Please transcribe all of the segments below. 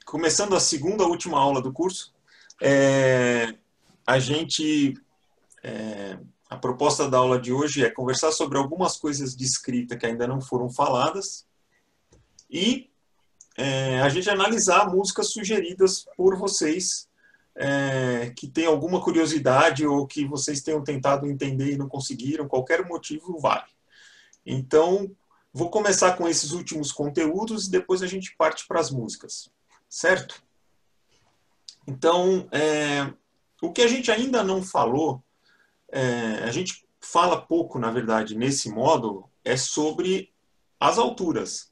Começando a segunda, última aula do curso, é, a gente, a proposta da aula de hoje é conversar sobre algumas coisas de escrita que ainda não foram faladas e a gente analisar músicas sugeridas por vocês que têm alguma curiosidade ou que vocês tenham tentado entender e não conseguiram, qualquer motivo vale. Então, vou começar com esses últimos conteúdos e depois a gente parte para as músicas. Certo? Então, o que a gente ainda não falou, a gente fala pouco, na verdade, nesse módulo, é sobre as alturas.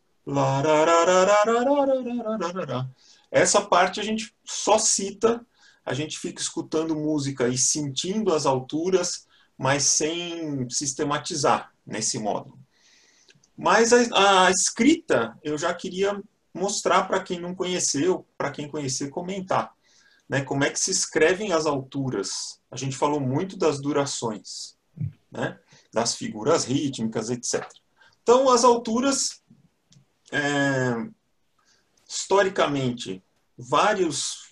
Essa parte a gente só cita, a gente fica escutando música e sentindo as alturas, mas sem sistematizar nesse módulo. Mas a escrita, eu já queria mostrar para quem não conheceu, para quem conhecer, comentar. Né? Como é que se escrevem as alturas? A gente falou muito das durações, né? Das figuras rítmicas, etc. Então, as alturas, historicamente, várias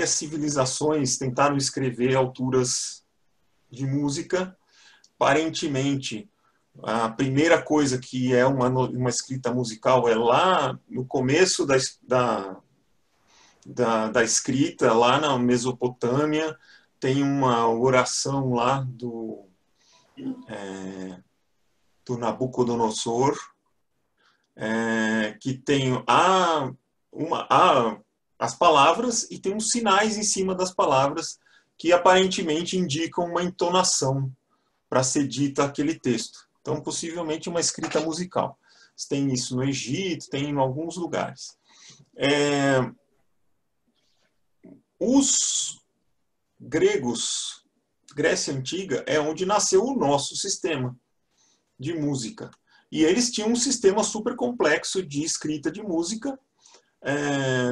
civilizações tentaram escrever alturas de música. Aparentemente, a primeira coisa que é uma escrita musical é lá no começo da escrita, lá na Mesopotâmia, tem uma oração lá do Nabucodonosor, que tem as palavras e tem uns sinais em cima das palavras que aparentemente indicam uma entonação para ser dita aquele texto. Então, possivelmente uma escrita musical. Tem isso no Egito, tem em alguns lugares. Os gregos, Grécia Antiga, é onde nasceu o nosso sistema de música. E eles tinham um sistema super complexo de escrita de música,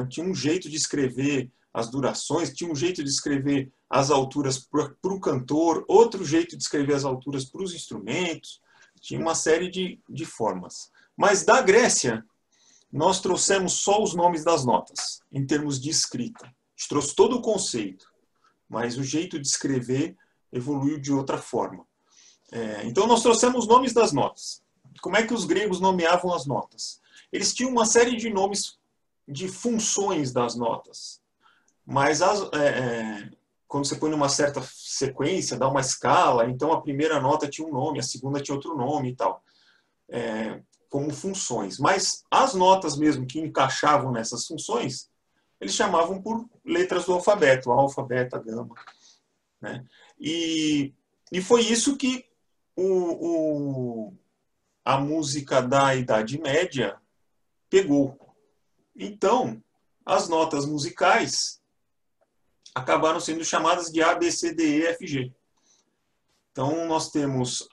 tinha um jeito de escrever as durações, tinha um jeito de escrever as alturas para o cantor, outro jeito de escrever as alturas para os instrumentos, tinha uma série de formas. Mas da Grécia, nós trouxemos só os nomes das notas, em termos de escrita. A gente trouxe todo o conceito, mas o jeito de escrever evoluiu de outra forma. Então, nós trouxemos os nomes das notas. Como é que os gregos nomeavam as notas? Eles tinham uma série de nomes de funções das notas. Mas quando você põe numa certa sequência, dá uma escala, então a primeira nota tinha um nome, a segunda tinha outro nome e tal. Como funções. Mas as notas mesmo que encaixavam nessas funções, eles chamavam por letras do alfabeto, alfa, beta, gama. Né? E foi isso que a música da Idade Média pegou. Então, as notas musicais acabaram sendo chamadas de A, B, C, D, E, F, G. Então, nós temos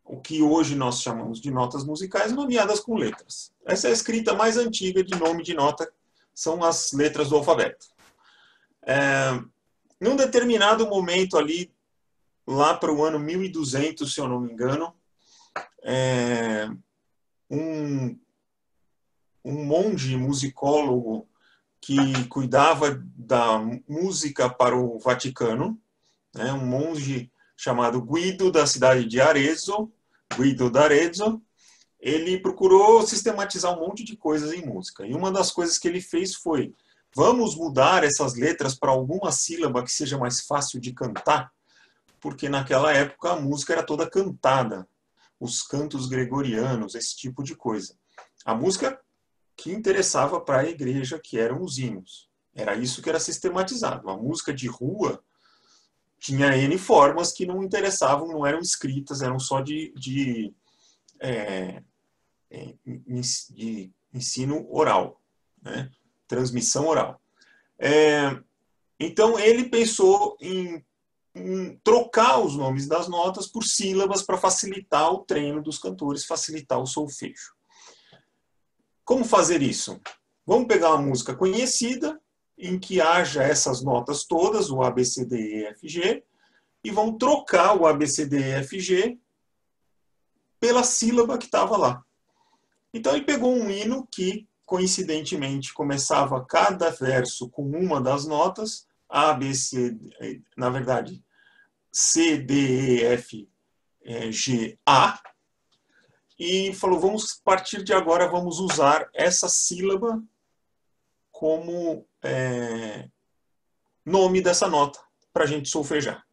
o que hoje nós chamamos de notas musicais nomeadas com letras. Essa é a escrita mais antiga de nome de nota, são as letras do alfabeto. Num determinado momento ali, lá para o ano 1200, se eu não me engano, um monge musicólogo que cuidava da música para o Vaticano, né, um monge chamado Guido, da cidade de Arezzo, Guido d'Arezzo, ele procurou sistematizar um monte de coisas em música. E uma das coisas que ele fez foi: vamos mudar essas letras para alguma sílaba que seja mais fácil de cantar, porque naquela época a música era toda cantada, os cantos gregorianos, esse tipo de coisa. A música que interessava para a igreja, que eram os hinos. Era isso que era sistematizado. A música de rua tinha N formas que não interessavam, não eram escritas, eram só de ensino oral, né? Transmissão oral. Então, ele pensou em trocar os nomes das notas por sílabas para facilitar o treino dos cantores, facilitar o solfejo. Como fazer isso? Vamos pegar uma música conhecida, em que haja essas notas todas, o A, B, C, D, E, F, G, e vamos trocar o A, B, C, D, E, F, G pela sílaba que estava lá. Então ele pegou um hino que, coincidentemente, começava cada verso com uma das notas, A, B, C, na verdade, C, D, E, F, G, A, e falou, a partir de agora, vamos usar essa sílaba como nome dessa nota, para a gente solfejar.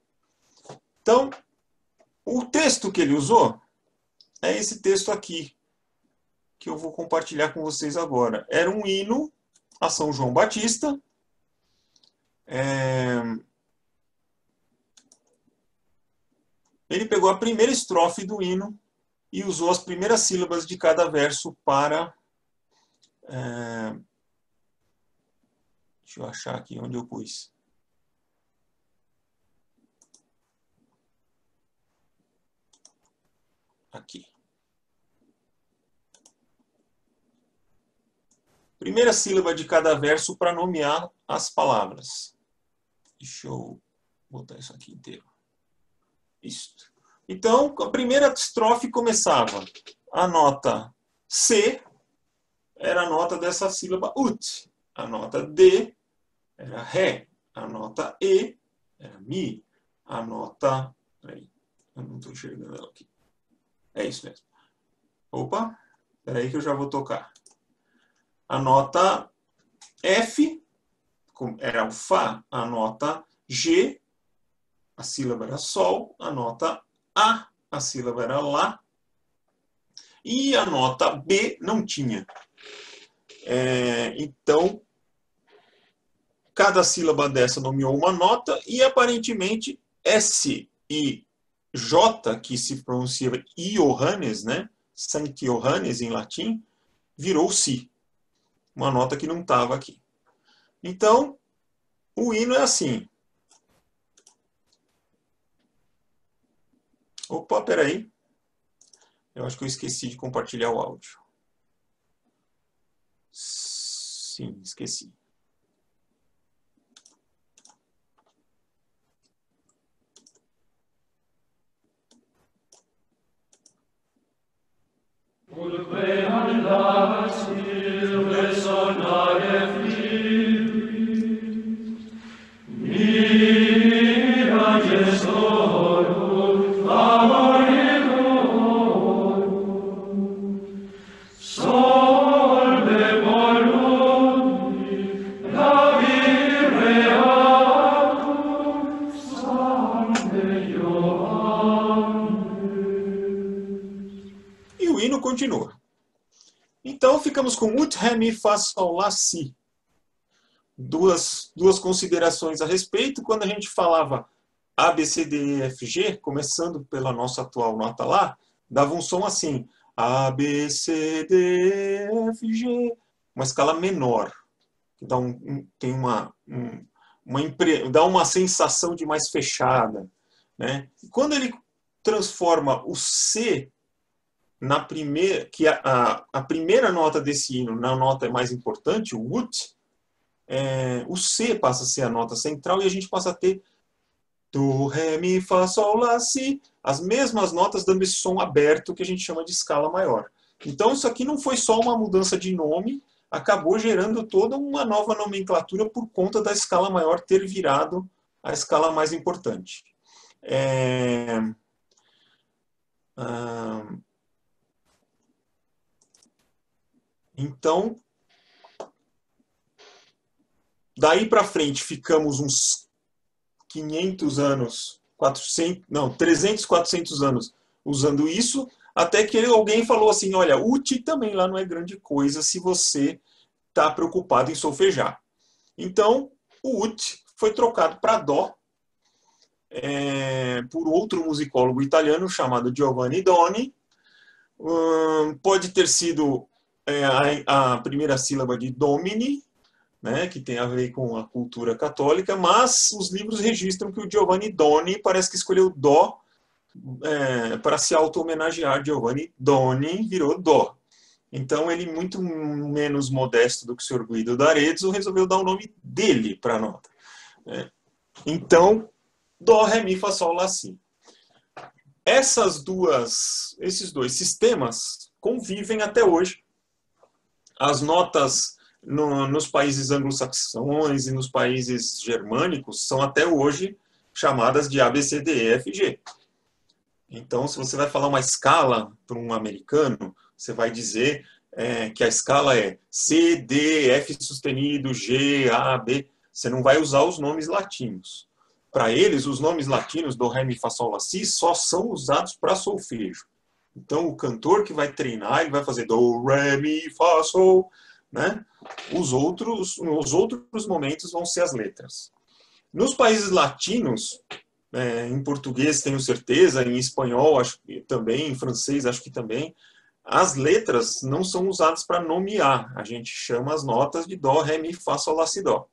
Então, o texto que ele usou é esse texto aqui, que eu vou compartilhar com vocês agora. Era um hino a São João Batista. Ele pegou a primeira estrofe do hino e usou as primeiras sílabas de cada verso para... deixa eu achar aqui onde eu pus. Aqui. Primeira sílaba de cada verso para nomear as palavras. Deixa eu botar isso aqui inteiro. Isso. Então, a primeira estrofe começava. A nota C era a nota dessa sílaba ut. A nota D era ré. A nota E era mi. A nota... Peraí, eu não estou enxergando ela aqui. É isso mesmo. Opa, peraí que eu já vou tocar. A nota F era o Fá. A nota G, a sílaba era Sol. A nota A sílaba era Lá. E a nota B não tinha. Então, cada sílaba dessa nomeou uma nota e, aparentemente, S e J, que se pronuncia Iohannes, né? Sankt Johannes em latim, virou Si. Uma nota que não estava aqui. Então, o hino é assim. Opa, peraí. Eu acho que eu esqueci de compartilhar o áudio. Sim, esqueci. E o hino continua. Então, ficamos com ut, ré, mi, fá, sol, lá, si. Duas considerações a respeito. Quando a gente falava A, B, C, D, E, F, G, começando pela nossa atual nota Lá, dava um som assim. A, B, C, D, E, F, G. Uma escala menor. Que dá dá uma sensação de mais fechada. Né? E quando ele transforma o C na primeira, que a primeira nota desse hino na nota mais importante, o ut, o C passa a ser a nota central e a gente passa a ter do, ré, mi, fá, sol, lá, si, as mesmas notas dando esse som aberto que a gente chama de escala maior. Então isso aqui não foi só uma mudança de nome, acabou gerando toda uma nova nomenclatura por conta da escala maior ter virado a escala mais importante. Então, daí para frente ficamos uns 500 anos, 300, 400 anos usando isso, até que alguém falou assim, olha, ut também lá não é grande coisa se você está preocupado em solfejar. Então, o ut foi trocado para dó por outro musicólogo italiano chamado Giovanni Doni. Pode ter sido a primeira sílaba de Domini, né, que tem a ver com a cultura católica, mas os livros registram que o Giovanni Doni parece que escolheu Dó para se auto-homenagear. Giovanni Doni virou Dó. Então ele, muito menos modesto do que o Sr. Guido d'Arezzo, resolveu dar o nome dele para a nota. Então, Dó, Ré, Mi, Fá, Sol, Lá, Si. esses dois sistemas convivem até hoje. As notas nos países anglo-saxões e nos países germânicos são até hoje chamadas de A, B, C, D, E, F, G. Então, se você vai falar uma escala para um americano, você vai dizer que a escala é C, D, F sustenido, G, A, B. Você não vai usar os nomes latinos. Para eles, os nomes latinos do Ré, Mi, Fá, Sol, Lá, Si só são usados para solfejo. Então, o cantor que vai treinar, ele vai fazer Do, Ré, Mi, Fá, Sol, né? Nos outros momentos vão ser as letras. Nos países latinos, em português tenho certeza, em espanhol acho que também, em francês acho que também, as letras não são usadas para nomear. A gente chama as notas de Dó, Ré, Mi, Fá, Sol, Lá, Si, Dó.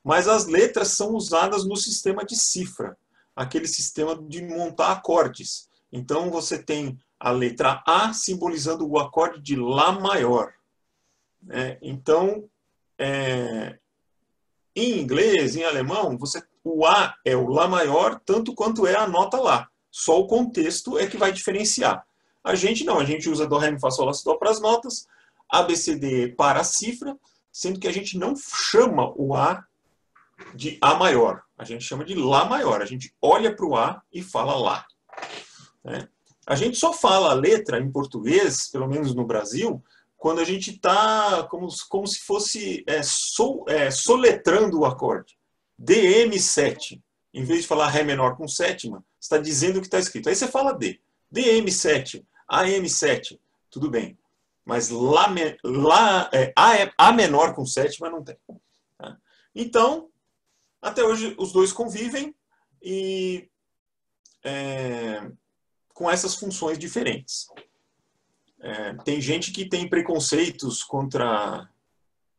Mas as letras são usadas no sistema de cifra, aquele sistema de montar acordes. Então você tem a letra A simbolizando o acorde de Lá maior. Então, em inglês, em alemão, o A é o Lá maior, tanto quanto é a nota Lá. Só o contexto é que vai diferenciar. A gente não, a gente usa Dó, Ré, Mi, Fá, Sol, Lá, Si, Dó para as notas, A, B, C, D para a cifra, sendo que a gente não chama o A de A maior. A gente chama de Lá maior. A gente olha para o A e fala Lá. A gente só fala a letra em português, pelo menos no Brasil, quando a gente está como se fosse soletrando o acorde. DM7. Em vez de falar Ré menor com sétima, você está dizendo o que está escrito. Aí você fala D. DM7, AM7, tudo bem. Mas A menor com sétima não tem. Então, até hoje os dois convivem e com essas funções diferentes. Tem gente que tem preconceitos contra...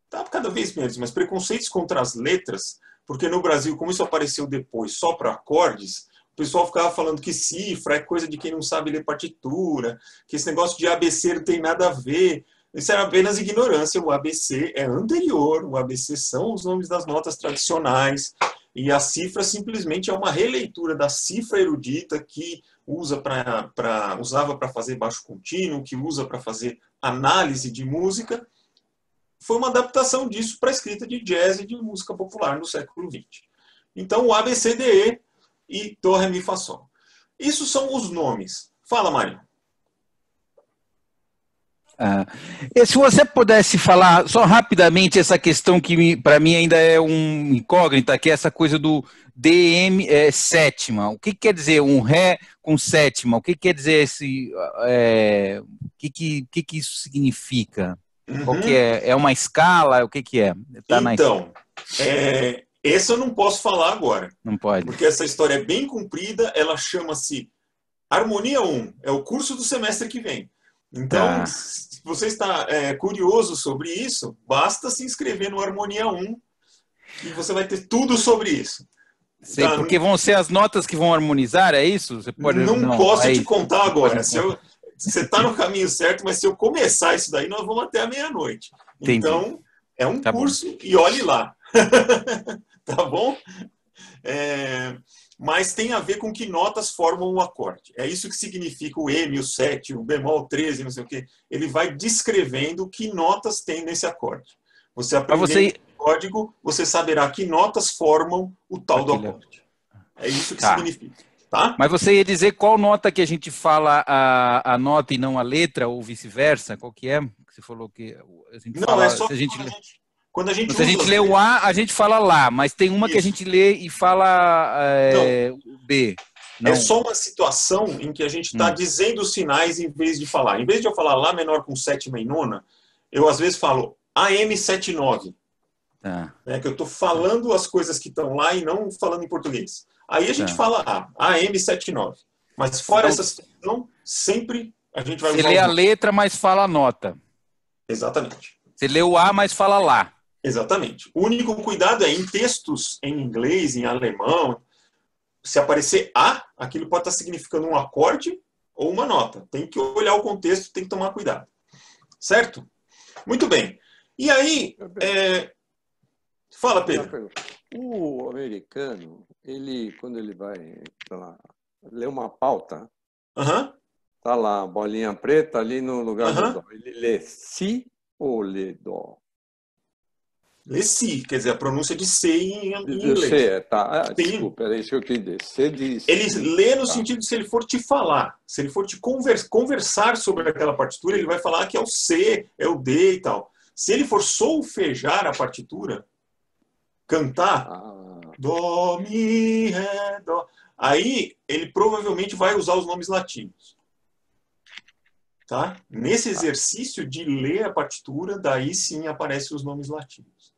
Tá cada vez menos, mas preconceitos contra as letras, porque no Brasil, como isso apareceu depois só para acordes, o pessoal ficava falando que cifra é coisa de quem não sabe ler partitura, que esse negócio de ABC não tem nada a ver. Isso era apenas ignorância. O ABC é anterior, o ABC são os nomes das notas tradicionais, e a cifra simplesmente é uma releitura da cifra erudita que usava para fazer baixo contínuo, que usa para fazer análise de música. Foi uma adaptação disso para a escrita de jazz e de música popular no século XX. Então, o ABCDE e Dó, Ré, Mi, Fá, Sol. Isso são os nomes. Fala, Mário. E se você pudesse falar só rapidamente essa questão que para mim ainda é um incógnita, que é essa coisa do DM sétima. O que quer dizer um Ré com sétima? O que quer dizer esse... o que isso significa? Qual que é? É uma escala? O que é? Tá então, esse eu não posso falar agora. Não pode. Porque essa história é bem comprida, ela chama-se Harmonia 1, é o curso do semestre que vem. Então, se você está curioso sobre isso, basta se inscrever no Harmonia 1 e você vai ter tudo sobre isso. Sei, porque vão ser as notas que vão harmonizar, é isso? Você pode... Não posso te contar agora. Você está no caminho certo, mas se eu começar isso daí, nós vamos até a meia-noite. Então, é um curso e olhe lá. Tá bom? Mas tem a ver com que notas formam o acorde. É isso que significa o M, o 7, o bemol 13, não sei o quê. Ele vai descrevendo que notas tem nesse acorde. Você aprendendo o código, você saberá que notas formam o tal do acorde. É isso que significa. Tá? Mas você ia dizer qual nota que a gente fala a nota e não a letra, ou vice-versa? Qual que é? Você falou que a gente fala... é só quando a gente se a gente lê o A, a gente fala Lá, mas tem uma que a gente lê e fala B. Não. É só uma situação em que a gente está dizendo os sinais em vez de falar. Em vez de eu falar Lá menor com sétima e nona, eu às vezes falo AM79. Que eu estou falando as coisas que estão lá e não falando em português. Aí a gente fala AM79. Mas fora essa situação, sempre a gente vai usar... Você lê a letra, mas fala a nota. Exatamente. Você lê o A, mas fala Lá. Exatamente. O único cuidado é em textos em inglês, em alemão, se aparecer A, aquilo pode estar significando um acorde ou uma nota. Tem que olhar o contexto, tem que tomar cuidado. Certo? Muito bem. E aí... Fala, Pedro. O americano, quando ele vai ler uma pauta, Aham. Tá lá, bolinha preta ali no lugar do Aham. dó. Ele lê si ou lê dó? Lê si, quer dizer, a pronúncia de C em Eu sei, inglês. tá. Sim. Desculpa, era isso que eu quis dizer. C de Ele si. lê no Tá. sentido de se ele for te falar, se ele for te conversar sobre aquela partitura, ele vai falar que é o C, é o D e tal. Se ele for solfejar a partitura, cantar, Ah, dó, mi, ré, dó, aí ele provavelmente vai usar os nomes latinos. Tá? Nesse exercício de ler a partitura, daí sim aparecem os nomes latinos.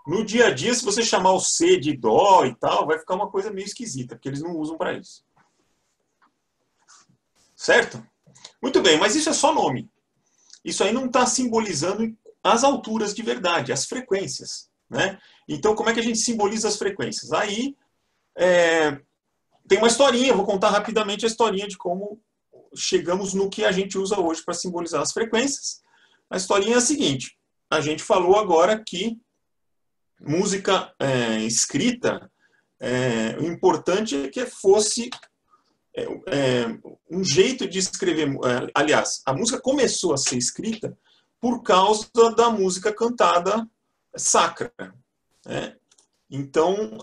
No dia a dia, se você chamar o C de dó e tal, vai ficar uma coisa meio esquisita, porque eles não usam para isso. Certo? Muito bem, mas isso é só nome. Isso aí não está simbolizando as alturas de verdade, as frequências. Né? Então, como é que a gente simboliza as frequências? Aí tem uma historinha, vou contar rapidamente a historinha de como chegamos no que a gente usa hoje para simbolizar as frequências. A historinha é a seguinte: a gente falou agora que música escrita, o importante é que fosse um jeito de escrever. Aliás, a música começou a ser escrita por causa da música cantada sacra. Né? Então,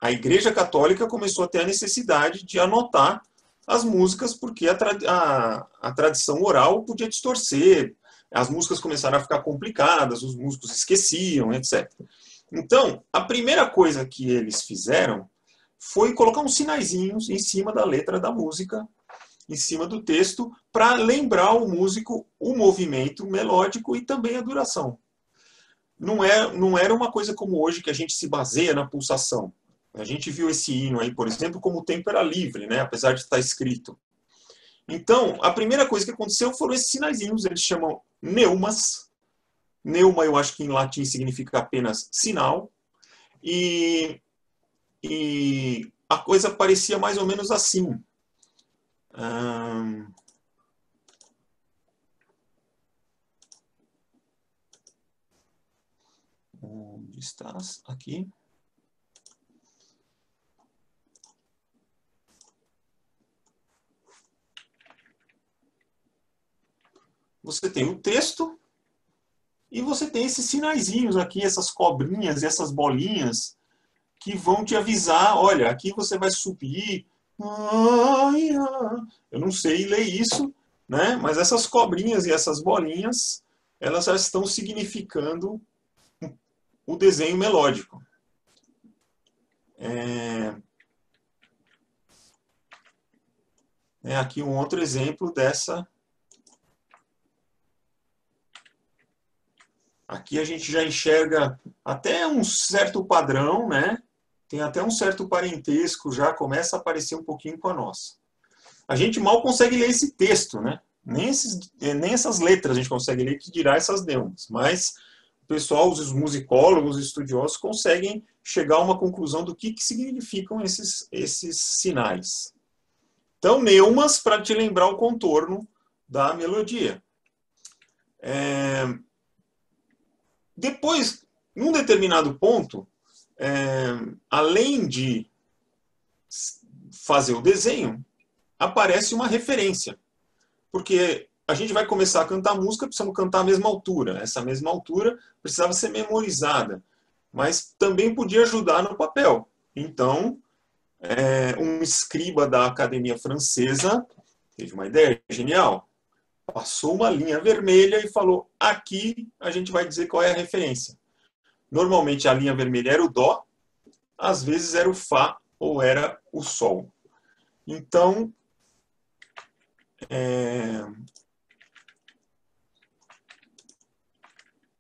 a Igreja Católica começou a ter a necessidade de anotar as músicas, porque a tradição oral podia distorcer, as músicas começaram a ficar complicadas, os músicos esqueciam, etc. Então, a primeira coisa que eles fizeram foi colocar uns sinaizinhos em cima da letra da música, em cima do texto, para lembrar o músico o movimento melódico e também a duração. Não era uma coisa como hoje que a gente se baseia na pulsação. A gente viu esse hino aí, por exemplo, como o tempo era livre, né? Apesar de estar escrito. Então, a primeira coisa que aconteceu foram esses sinaizinhos, eles chamam neumas. Neuma, eu acho que em latim significa apenas sinal. E a coisa parecia mais ou menos assim. Onde estás? Aqui. Você tem o texto e você tem esses sinaizinhos aqui, essas cobrinhas e essas bolinhas que vão te avisar, olha, aqui você vai subir. Eu não sei ler isso, né? Mas essas cobrinhas e essas bolinhas, elas já estão significando o desenho melódico. Aqui um outro exemplo dessa. Aqui a gente já enxerga até um certo padrão, né? Tem até um certo parentesco, já começa a aparecer um pouquinho com a nossa. A gente mal consegue ler esse texto, né? Nem essas letras a gente consegue ler, que dirá essas neumas. Mas o pessoal, os musicólogos, os estudiosos, conseguem chegar a uma conclusão do que significam esses sinais. Então, neumas para te lembrar o contorno da melodia. Depois, num determinado ponto, além de fazer o desenho, aparece uma referência. Porque a gente vai começar a cantar música, precisamos cantar a mesma altura. Essa mesma altura precisava ser memorizada, mas também podia ajudar no papel. Então, um escriba da Academia Francesa teve uma ideia genial. Passou uma linha vermelha e falou, aqui a gente vai dizer qual é a referência. Normalmente a linha vermelha era o dó, às vezes era o fá ou era o sol. Então,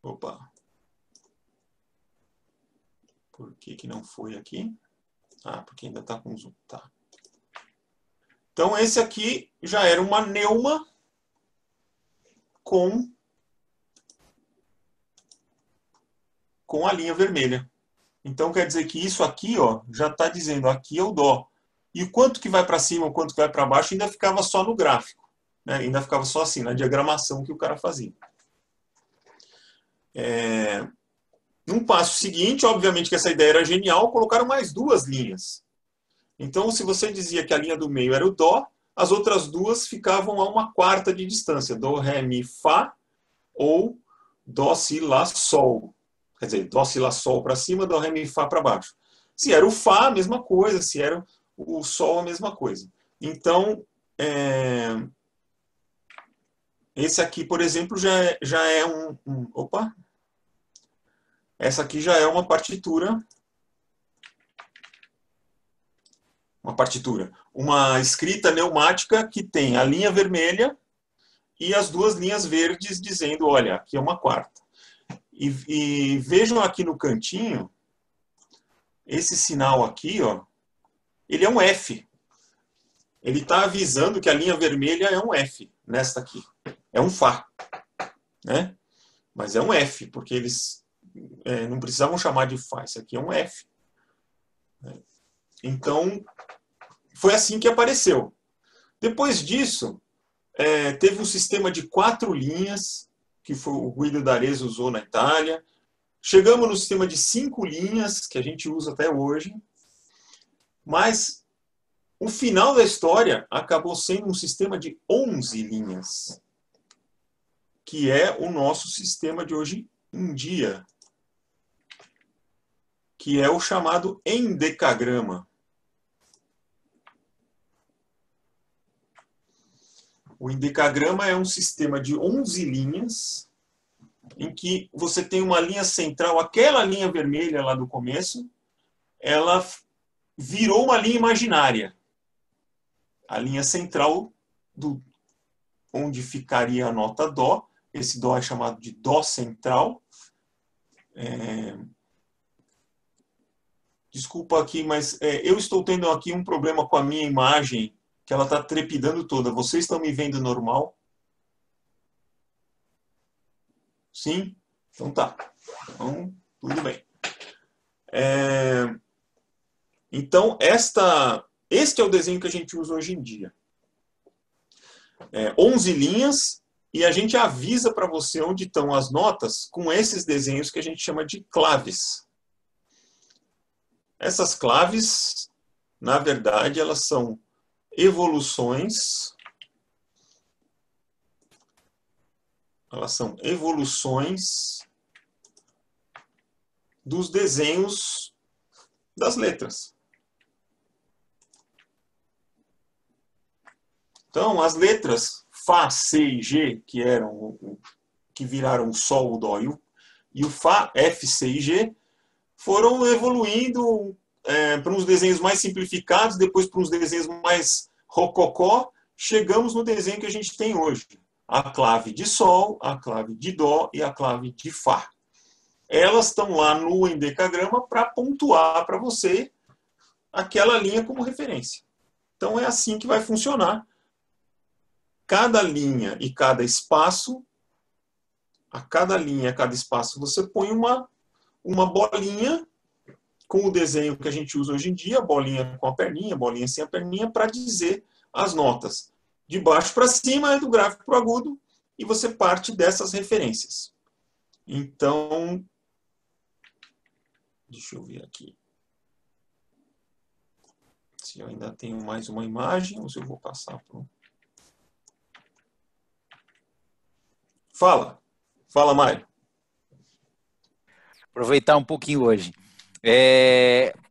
opa. Por que não foi aqui? Ah, porque ainda está com zoom. Tá. Então, esse aqui já era uma neuma com a linha vermelha. Então, quer dizer que isso aqui, ó, já está dizendo, aqui é o dó. E o quanto que vai para cima, o quanto que vai para baixo, ainda ficava só no gráfico. Né? Ainda ficava só assim, na diagramação que o cara fazia. No passo seguinte, obviamente que essa ideia era genial, colocaram mais duas linhas. Então, se você dizia que a linha do meio era o Dó, as outras duas ficavam a uma quarta de distância. Dó, Ré, Mi, Fá ou Dó, Si, Lá, Sol. Quer dizer, Dó, Si, Lá, Sol para cima, Dó, Ré, Mi, Fá para baixo. Se era o Fá, a mesma coisa. Se era o Sol, a mesma coisa. Então, esse aqui, por exemplo, já é Opa! Essa aqui já é uma partitura. Uma escrita neumática que tem a linha vermelha e as duas linhas verdes dizendo, olha, aqui é uma quarta. E vejam aqui no cantinho, esse sinal aqui, ó, ele é um F. Ele está avisando que a linha vermelha é um F, nesta aqui. É um Fá, né? Mas é um F, porque eles não precisavam chamar de Fá. Isso aqui é um F. Então, foi assim que apareceu. Depois disso, teve um sistema de 4 linhas, que foi o Guido d'Arezzo usou na Itália. Chegamos no sistema de 5 linhas, que a gente usa até hoje. Mas o final da história acabou sendo um sistema de 11 linhas, que é o nosso sistema de hoje em dia, que é o chamado endecagrama. O endecagrama é um sistema de 11 linhas, em que você tem uma linha central, aquela linha vermelha lá do começo, ela virou uma linha imaginária. A linha central, onde ficaria a nota Dó, esse Dó é chamado de Dó central. Desculpa aqui, mas eu estou tendo aqui um problema com a minha imagem, que ela está trepidando toda. Vocês estão me vendo normal? Sim? Então tá. Então, tudo bem. Então, este é o desenho que a gente usa hoje em dia. 11 linhas, e a gente avisa para você onde estão as notas com esses desenhos que a gente chama de claves. Essas claves, na verdade, elas são evoluções. Elas são evoluções dos desenhos das letras. Então, as letras Fá, C e G, que viraram o Sol, o Dó e o Fá, F, C e G, foram evoluindo para uns desenhos mais simplificados, depois para uns desenhos mais rococó, chegamos no desenho que a gente tem hoje. A clave de Sol, a clave de Dó e a clave de Fá. Elas estão lá no endecagrama para pontuar para você aquela linha como referência. Então é assim que vai funcionar. Cada linha e cada espaço, a cada linha e a cada espaço, você põe uma bolinha com o desenho que a gente usa hoje em dia, bolinha com a perninha, bolinha sem a perninha, para dizer as notas. De baixo para cima é do gráfico para o agudo, e você parte dessas referências. Então, deixa eu ver aqui se eu ainda tenho mais uma imagem, ou se eu vou passar para o... Fala, Mário. Aproveitar um pouquinho hoje.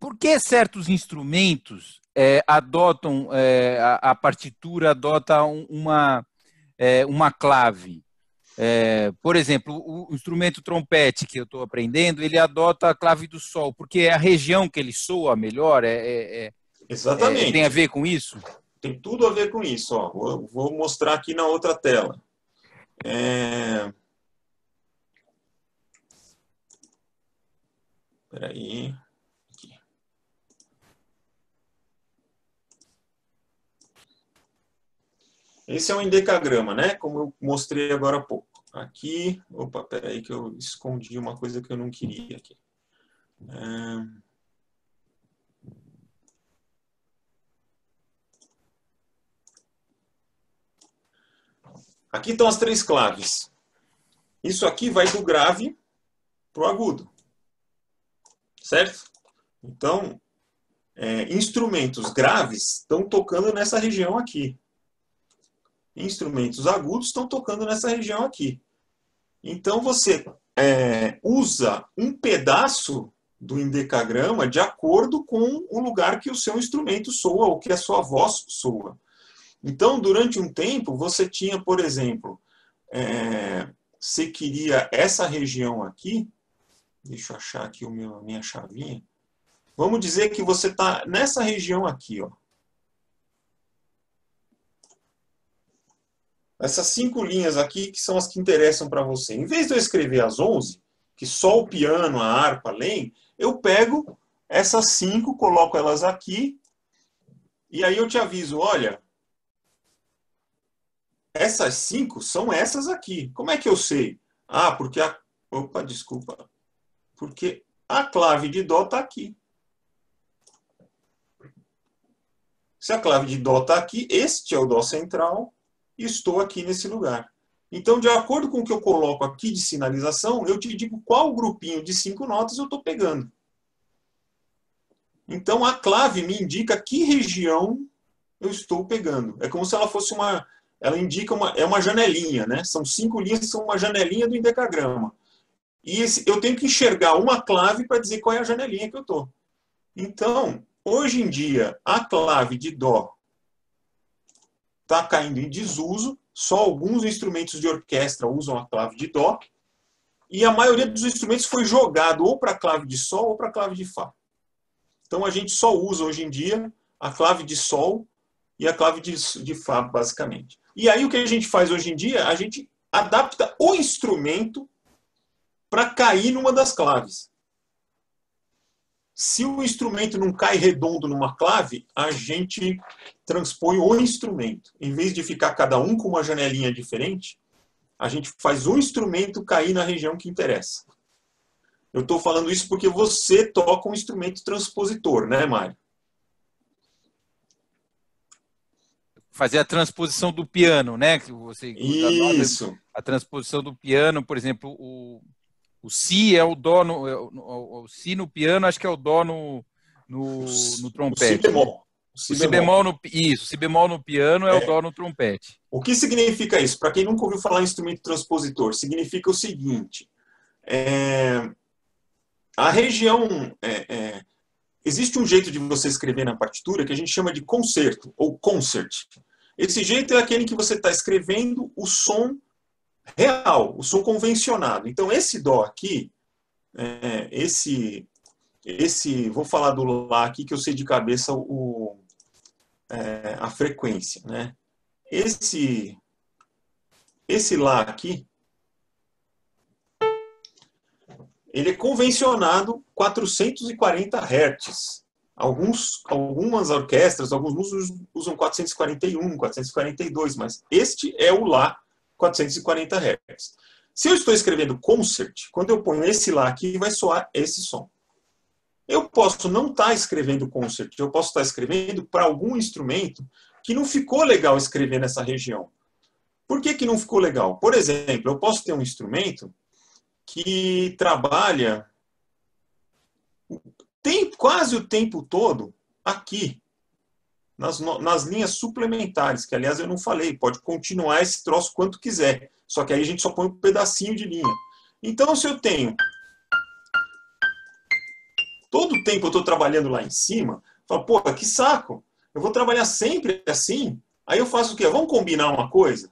Por que certos instrumentos adotam, a partitura adota uma clave? Por exemplo, o instrumento trompete que eu estou aprendendo, ele adota a clave do Sol, porque é a região que ele soa melhor? Exatamente. Tem a ver com isso? Tem tudo a ver com isso. Ó. Vou mostrar aqui na outra tela. Espera aí. Aqui. Esse é um endecagrama, né? Como eu mostrei agora há pouco. Aqui, opa, espera aí que eu escondi uma coisa que eu não queria aqui. Aqui estão as 3 claves. Isso aqui vai do grave para o agudo. Certo? Então, instrumentos graves estão tocando nessa região aqui. Instrumentos agudos estão tocando nessa região aqui. Então, você usa um pedaço do endecagrama de acordo com o lugar que o seu instrumento soa ou que a sua voz soa. Então, durante um tempo, você tinha, por exemplo, você queria essa região aqui, deixa eu achar aqui a minha chavinha. Vamos dizer que você está nessa região aqui, ó. Essas 5 linhas aqui que são as que interessam para você. Em vez de eu escrever as 11, que só o piano, a harpa leem, eu pego essas 5, coloco elas aqui, e aí eu te aviso, olha, essas 5 são essas aqui. Como é que eu sei? Ah, porque opa, desculpa. Porque a clave de Dó está aqui. Se a clave de Dó está aqui, este é o Dó central, e estou aqui nesse lugar. Então, de acordo com o que eu coloco aqui de sinalização, eu te digo qual grupinho de 5 notas eu estou pegando. Então, a clave me indica que região eu estou pegando. É como se ela fosse uma... Ela indica uma janelinha, né? São 5 linhas que são uma janelinha do endecagrama. E eu tenho que enxergar uma clave para dizer qual é a janelinha que eu estou. Então, hoje em dia, a clave de Dó está caindo em desuso. Só alguns instrumentos de orquestra usam a clave de Dó. E a maioria dos instrumentos foi jogado ou para a clave de Sol ou para a clave de Fá. Então, a gente só usa hoje em dia a clave de Sol e a clave de Fá, basicamente. E aí, o que a gente faz hoje em dia? A gente adapta o instrumento para cair numa das claves. Se o instrumento não cai redondo numa clave, a gente transpõe o instrumento. Em vez de ficar cada um com uma janelinha diferente, a gente faz o instrumento cair na região que interessa. Eu estou falando isso porque você toca um instrumento transpositor, né, Mário? Fazer a transposição do piano, né? Que você Isso. A transposição do piano, por exemplo, o Si é o Dó o Si no piano, acho que é o Dó no trompete. O Si bemol. Né? O Si bemol isso, Si bemol no piano é o Dó no trompete. O que significa isso? Para quem nunca ouviu falar em instrumento transpositor, significa o seguinte: a região. Existe um jeito de você escrever na partitura que a gente chama de concerto ou concert. Esse jeito é aquele que você está escrevendo o som real, o som convencionado. Então, esse Dó aqui, vou falar do Lá aqui, que eu sei de cabeça a frequência, né? Esse Lá aqui, ele é convencionado 440 Hz. Algumas orquestras, alguns músicos usam 441, 442, mas este é o Lá 440 Hz. Se eu estou escrevendo concert, quando eu ponho esse Lá aqui, vai soar esse som. Eu posso não estar escrevendo concert, eu posso estar escrevendo para algum instrumento que não ficou legal escrever nessa região. Por que não ficou legal? Por exemplo, eu posso ter um instrumento que trabalha quase o tempo todo aqui, nas linhas suplementares, que aliás eu não falei, pode continuar esse troço quanto quiser, só que aí a gente só põe um pedacinho de linha. Então, se eu tenho todo o tempo eu estou trabalhando lá em cima, eu falo, pô, que saco, eu vou trabalhar sempre assim, aí eu faço o quê? Vamos combinar uma coisa?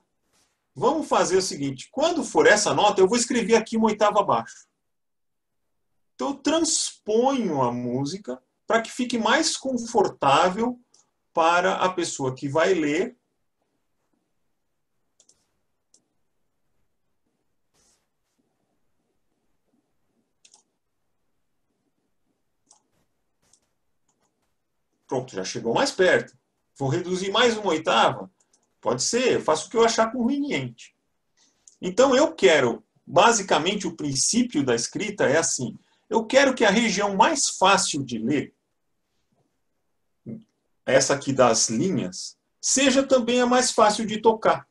Vamos fazer o seguinte, quando for essa nota, eu vou escrever aqui uma oitava abaixo. Então, eu transponho a música para que fique mais confortável para a pessoa que vai ler. Pronto, já chegou mais perto. Vou reduzir mais uma oitava? Pode ser, eu faço o que eu achar conveniente. Então, eu quero, basicamente, o princípio da escrita é assim. Eu quero que a região mais fácil de ler, essa aqui das linhas, seja também a mais fácil de tocar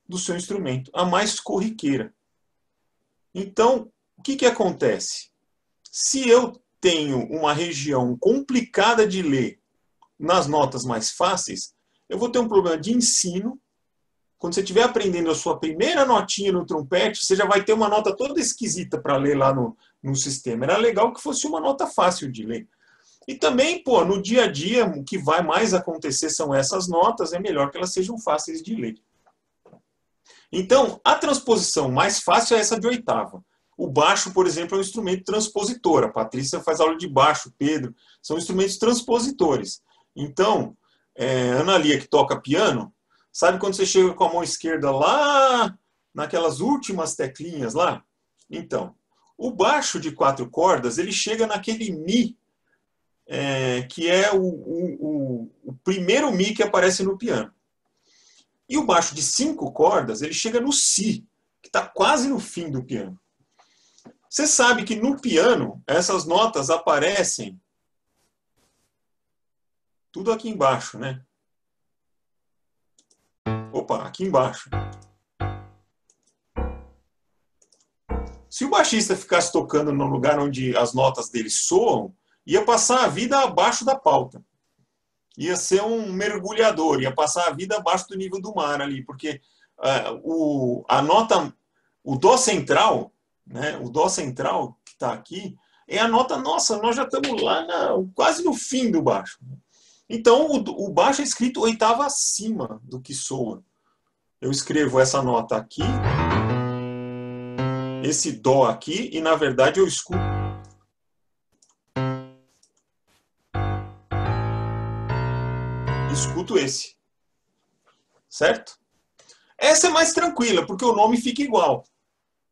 do seu instrumento, a mais corriqueira. Então, o que acontece? Se eu tenho uma região complicada de ler nas notas mais fáceis, eu vou ter um problema de ensino. Quando você estiver aprendendo a sua primeira notinha no trompete, você já vai ter uma nota toda esquisita para ler lá no sistema. Era legal que fosse uma nota fácil de ler. E também, pô, no dia a dia, o que vai mais acontecer são essas notas, é melhor que elas sejam fáceis de ler. Então, a transposição mais fácil é essa de oitava. O baixo, por exemplo, é um instrumento transpositor. A Patrícia faz aula de baixo, Pedro. São instrumentos transpositores. Então, Ana Lia, que toca piano, sabe quando você chega com a mão esquerda lá, naquelas últimas teclinhas lá? Então, o baixo de 4 cordas, ele chega naquele Mi, que é o primeiro Mi que aparece no piano. E o baixo de 5 cordas, ele chega no Si, que está quase no fim do piano. Você sabe que no piano, essas notas aparecem tudo aqui embaixo, né? Opa, aqui embaixo. Se o baixista ficasse tocando no lugar onde as notas dele soam, ia passar a vida abaixo da pauta. Ia ser um mergulhador, ia passar a vida abaixo do nível do mar ali, porque a nota, o Dó central, né, o Dó central que está aqui, é a nota, nossa, nós já estamos lá quase no fim do baixo. Então, o baixo é escrito oitava acima do que soa. Eu escrevo essa nota aqui, esse Dó aqui, e na verdade eu escuto esse. Certo? Essa é mais tranquila, porque o nome fica igual.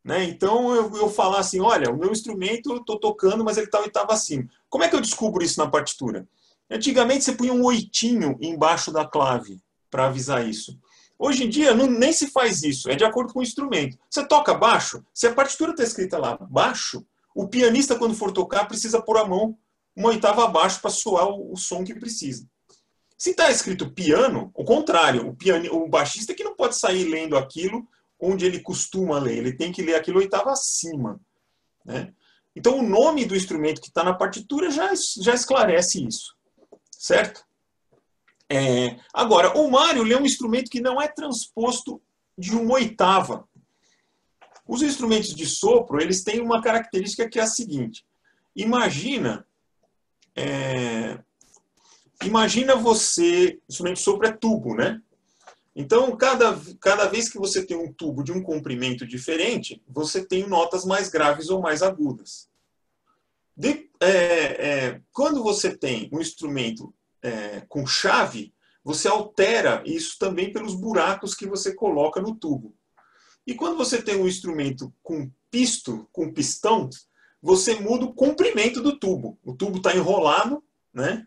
Né? Então, eu falar assim, olha, o meu instrumento eu estou tocando, mas ele está oitava acima. Como é que eu descubro isso na partitura? Antigamente, você punha um oitinho embaixo da clave para avisar isso. Hoje em dia, nem se faz isso. É de acordo com o instrumento. Você toca baixo, se a partitura está escrita lá baixo, o pianista, quando for tocar, precisa pôr a mão uma oitava abaixo para soar o som que precisa. Se está escrito piano, o contrário, o baixista que não pode sair lendo aquilo onde ele costuma ler, ele tem que ler aquilo oitava acima. Né? Então, o nome do instrumento que está na partitura já esclarece isso. Certo? Agora, o Mário é um instrumento que não é transposto de uma oitava. Os instrumentos de sopro, eles têm uma característica que é a seguinte. Imagina você, instrumento de sopro é tubo, né? Então, cada vez que você tem um tubo de um comprimento diferente, você tem notas mais graves ou mais agudas. Quando você tem um instrumento com chave, você altera isso também pelos buracos que você coloca no tubo. E quando você tem um instrumento com pistão, você muda o comprimento do tubo. O tubo está enrolado, né?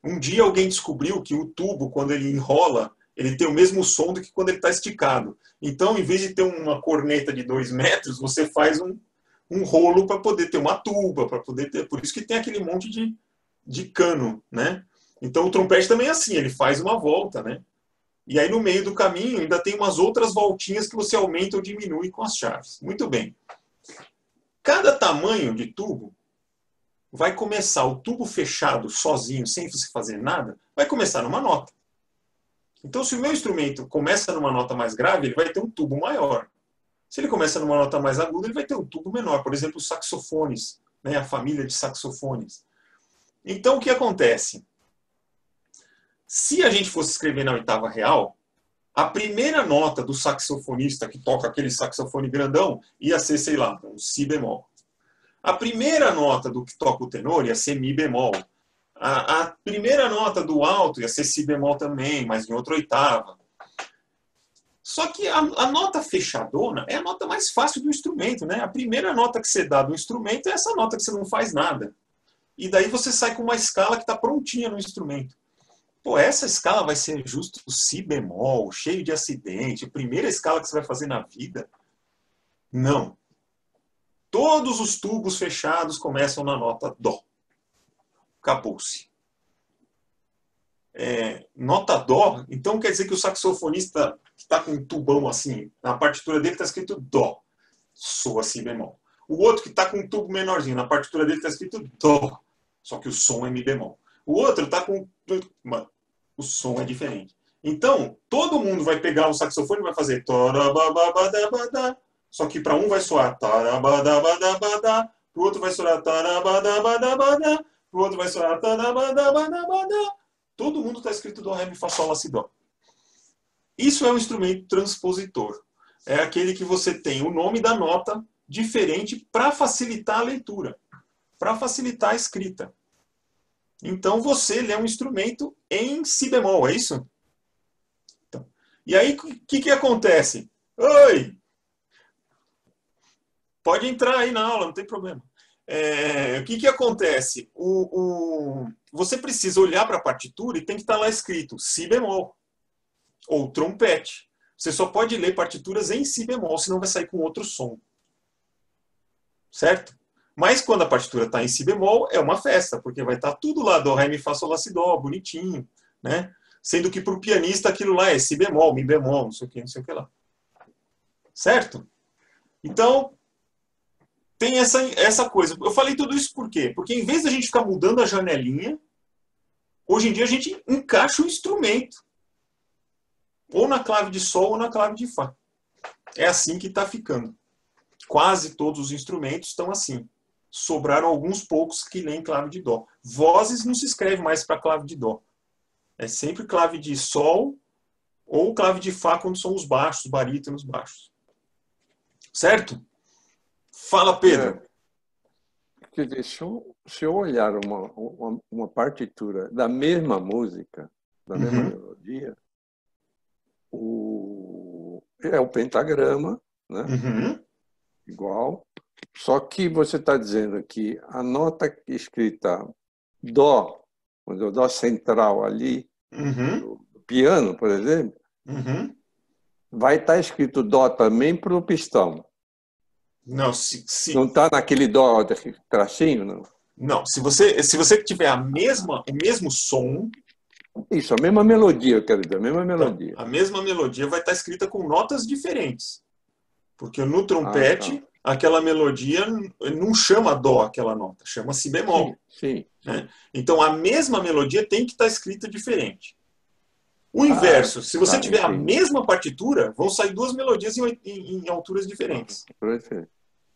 Um dia alguém descobriu que o tubo, quando ele enrola, ele tem o mesmo som do que quando ele está esticado. Então, em vez de ter uma corneta de 2 metros, você faz um rolo para poder ter uma tuba, para poder ter. Por isso que tem aquele monte de cano, né? Então, o trompete também é assim, ele faz uma volta, né? E aí, no meio do caminho, ainda tem umas outras voltinhas que você aumenta ou diminui com as chaves. Muito bem. Cada tamanho de tubo vai começar, o tubo fechado, sozinho, sem você fazer nada, vai começar numa nota. Então, se o meu instrumento começa numa nota mais grave, ele vai ter um tubo maior. Se ele começa numa nota mais aguda, ele vai ter um tubo menor. Por exemplo, os saxofones, né? A família de saxofones. Então, o que acontece? Se a gente fosse escrever na oitava real, a primeira nota do saxofonista que toca aquele saxofone grandão ia ser, sei lá, um si bemol. A primeira nota do que toca o tenor ia ser mi bemol. A primeira nota do alto ia ser si bemol também, mas em outra oitava. Só que a nota fechadona é a nota mais fácil do instrumento, né? A primeira nota que você dá do instrumento é essa nota que você não faz nada. E daí você sai com uma escala que está prontinha no instrumento. Pô, essa escala vai ser justo si bemol, cheio de acidente, a primeira escala que você vai fazer na vida? Não. Todos os tubos fechados começam na nota Dó. Acabou-se. Nota Dó, então quer dizer que o saxofonista que está com um tubão assim, na partitura dele está escrito Dó, soa si bemol. O outro que está com um tubo menorzinho, na partitura dele está escrito Dó, só que o som é mi bemol. O outro está com... O som é diferente. Então, todo mundo vai pegar um saxofone e vai fazer... Só que para um vai soar... Para o outro vai soar... Para o outro vai soar... Todo mundo está escrito Dó, Ré, Mi, Fá, Sol, Lá, Si, Dó. Isso é um instrumento transpositor. É aquele que você tem o nome da nota diferente para facilitar a leitura, para facilitar a escrita. Então você lê um instrumento em si bemol, é isso? Então, e aí, o que acontece? Oi! Pode entrar aí na aula, não tem problema. O que acontece? Você precisa olhar para a partitura e tem que estar lá escrito si bemol ou trompete. Você só pode ler partituras em si bemol, senão vai sair com outro som. Certo? Mas quando a partitura está em si bemol, é uma festa, porque vai estar tudo lá, Dó, Ré, Mi, Fá, Sol, Lá, Si, Dó, bonitinho, né? Sendo que para o pianista aquilo lá é si bemol, mi bemol, não sei o que lá. Certo? Então, tem essa coisa. Eu falei tudo isso por quê? Porque em vez de a gente ficar mudando a janelinha, hoje em dia a gente encaixa o instrumento. Ou na clave de Sol ou na clave de Fá. É assim que está ficando. Quase todos os instrumentos estão assim. Sobraram alguns poucos que leem clave de Dó. Vozes não se escreve mais para clave de Dó. É sempre clave de Sol ou clave de Fá quando são os baixos, barítonos baixos. Certo? Fala, Pedro. Quer dizer, se eu olhar uma partitura da mesma música, da mesma melodia, é o pentagrama, né? Igual. Só que você está dizendo que a nota escrita Dó, quando o Dó central ali, do piano, por exemplo, vai estar escrito Dó também para o pistão. Não, não está naquele Dó tracinho, não? Não, se você tiver o mesmo som... Isso, a mesma melodia, eu quero dizer, a mesma melodia. Então, a mesma melodia vai estar escrita com notas diferentes. Porque no trompete, aquela melodia não chama Dó aquela nota, chama Si bemol. Sim. Né? Então, a mesma melodia tem que estar escrita diferente. O inverso, se você tiver a mesma partitura, vão sair duas melodias em alturas diferentes.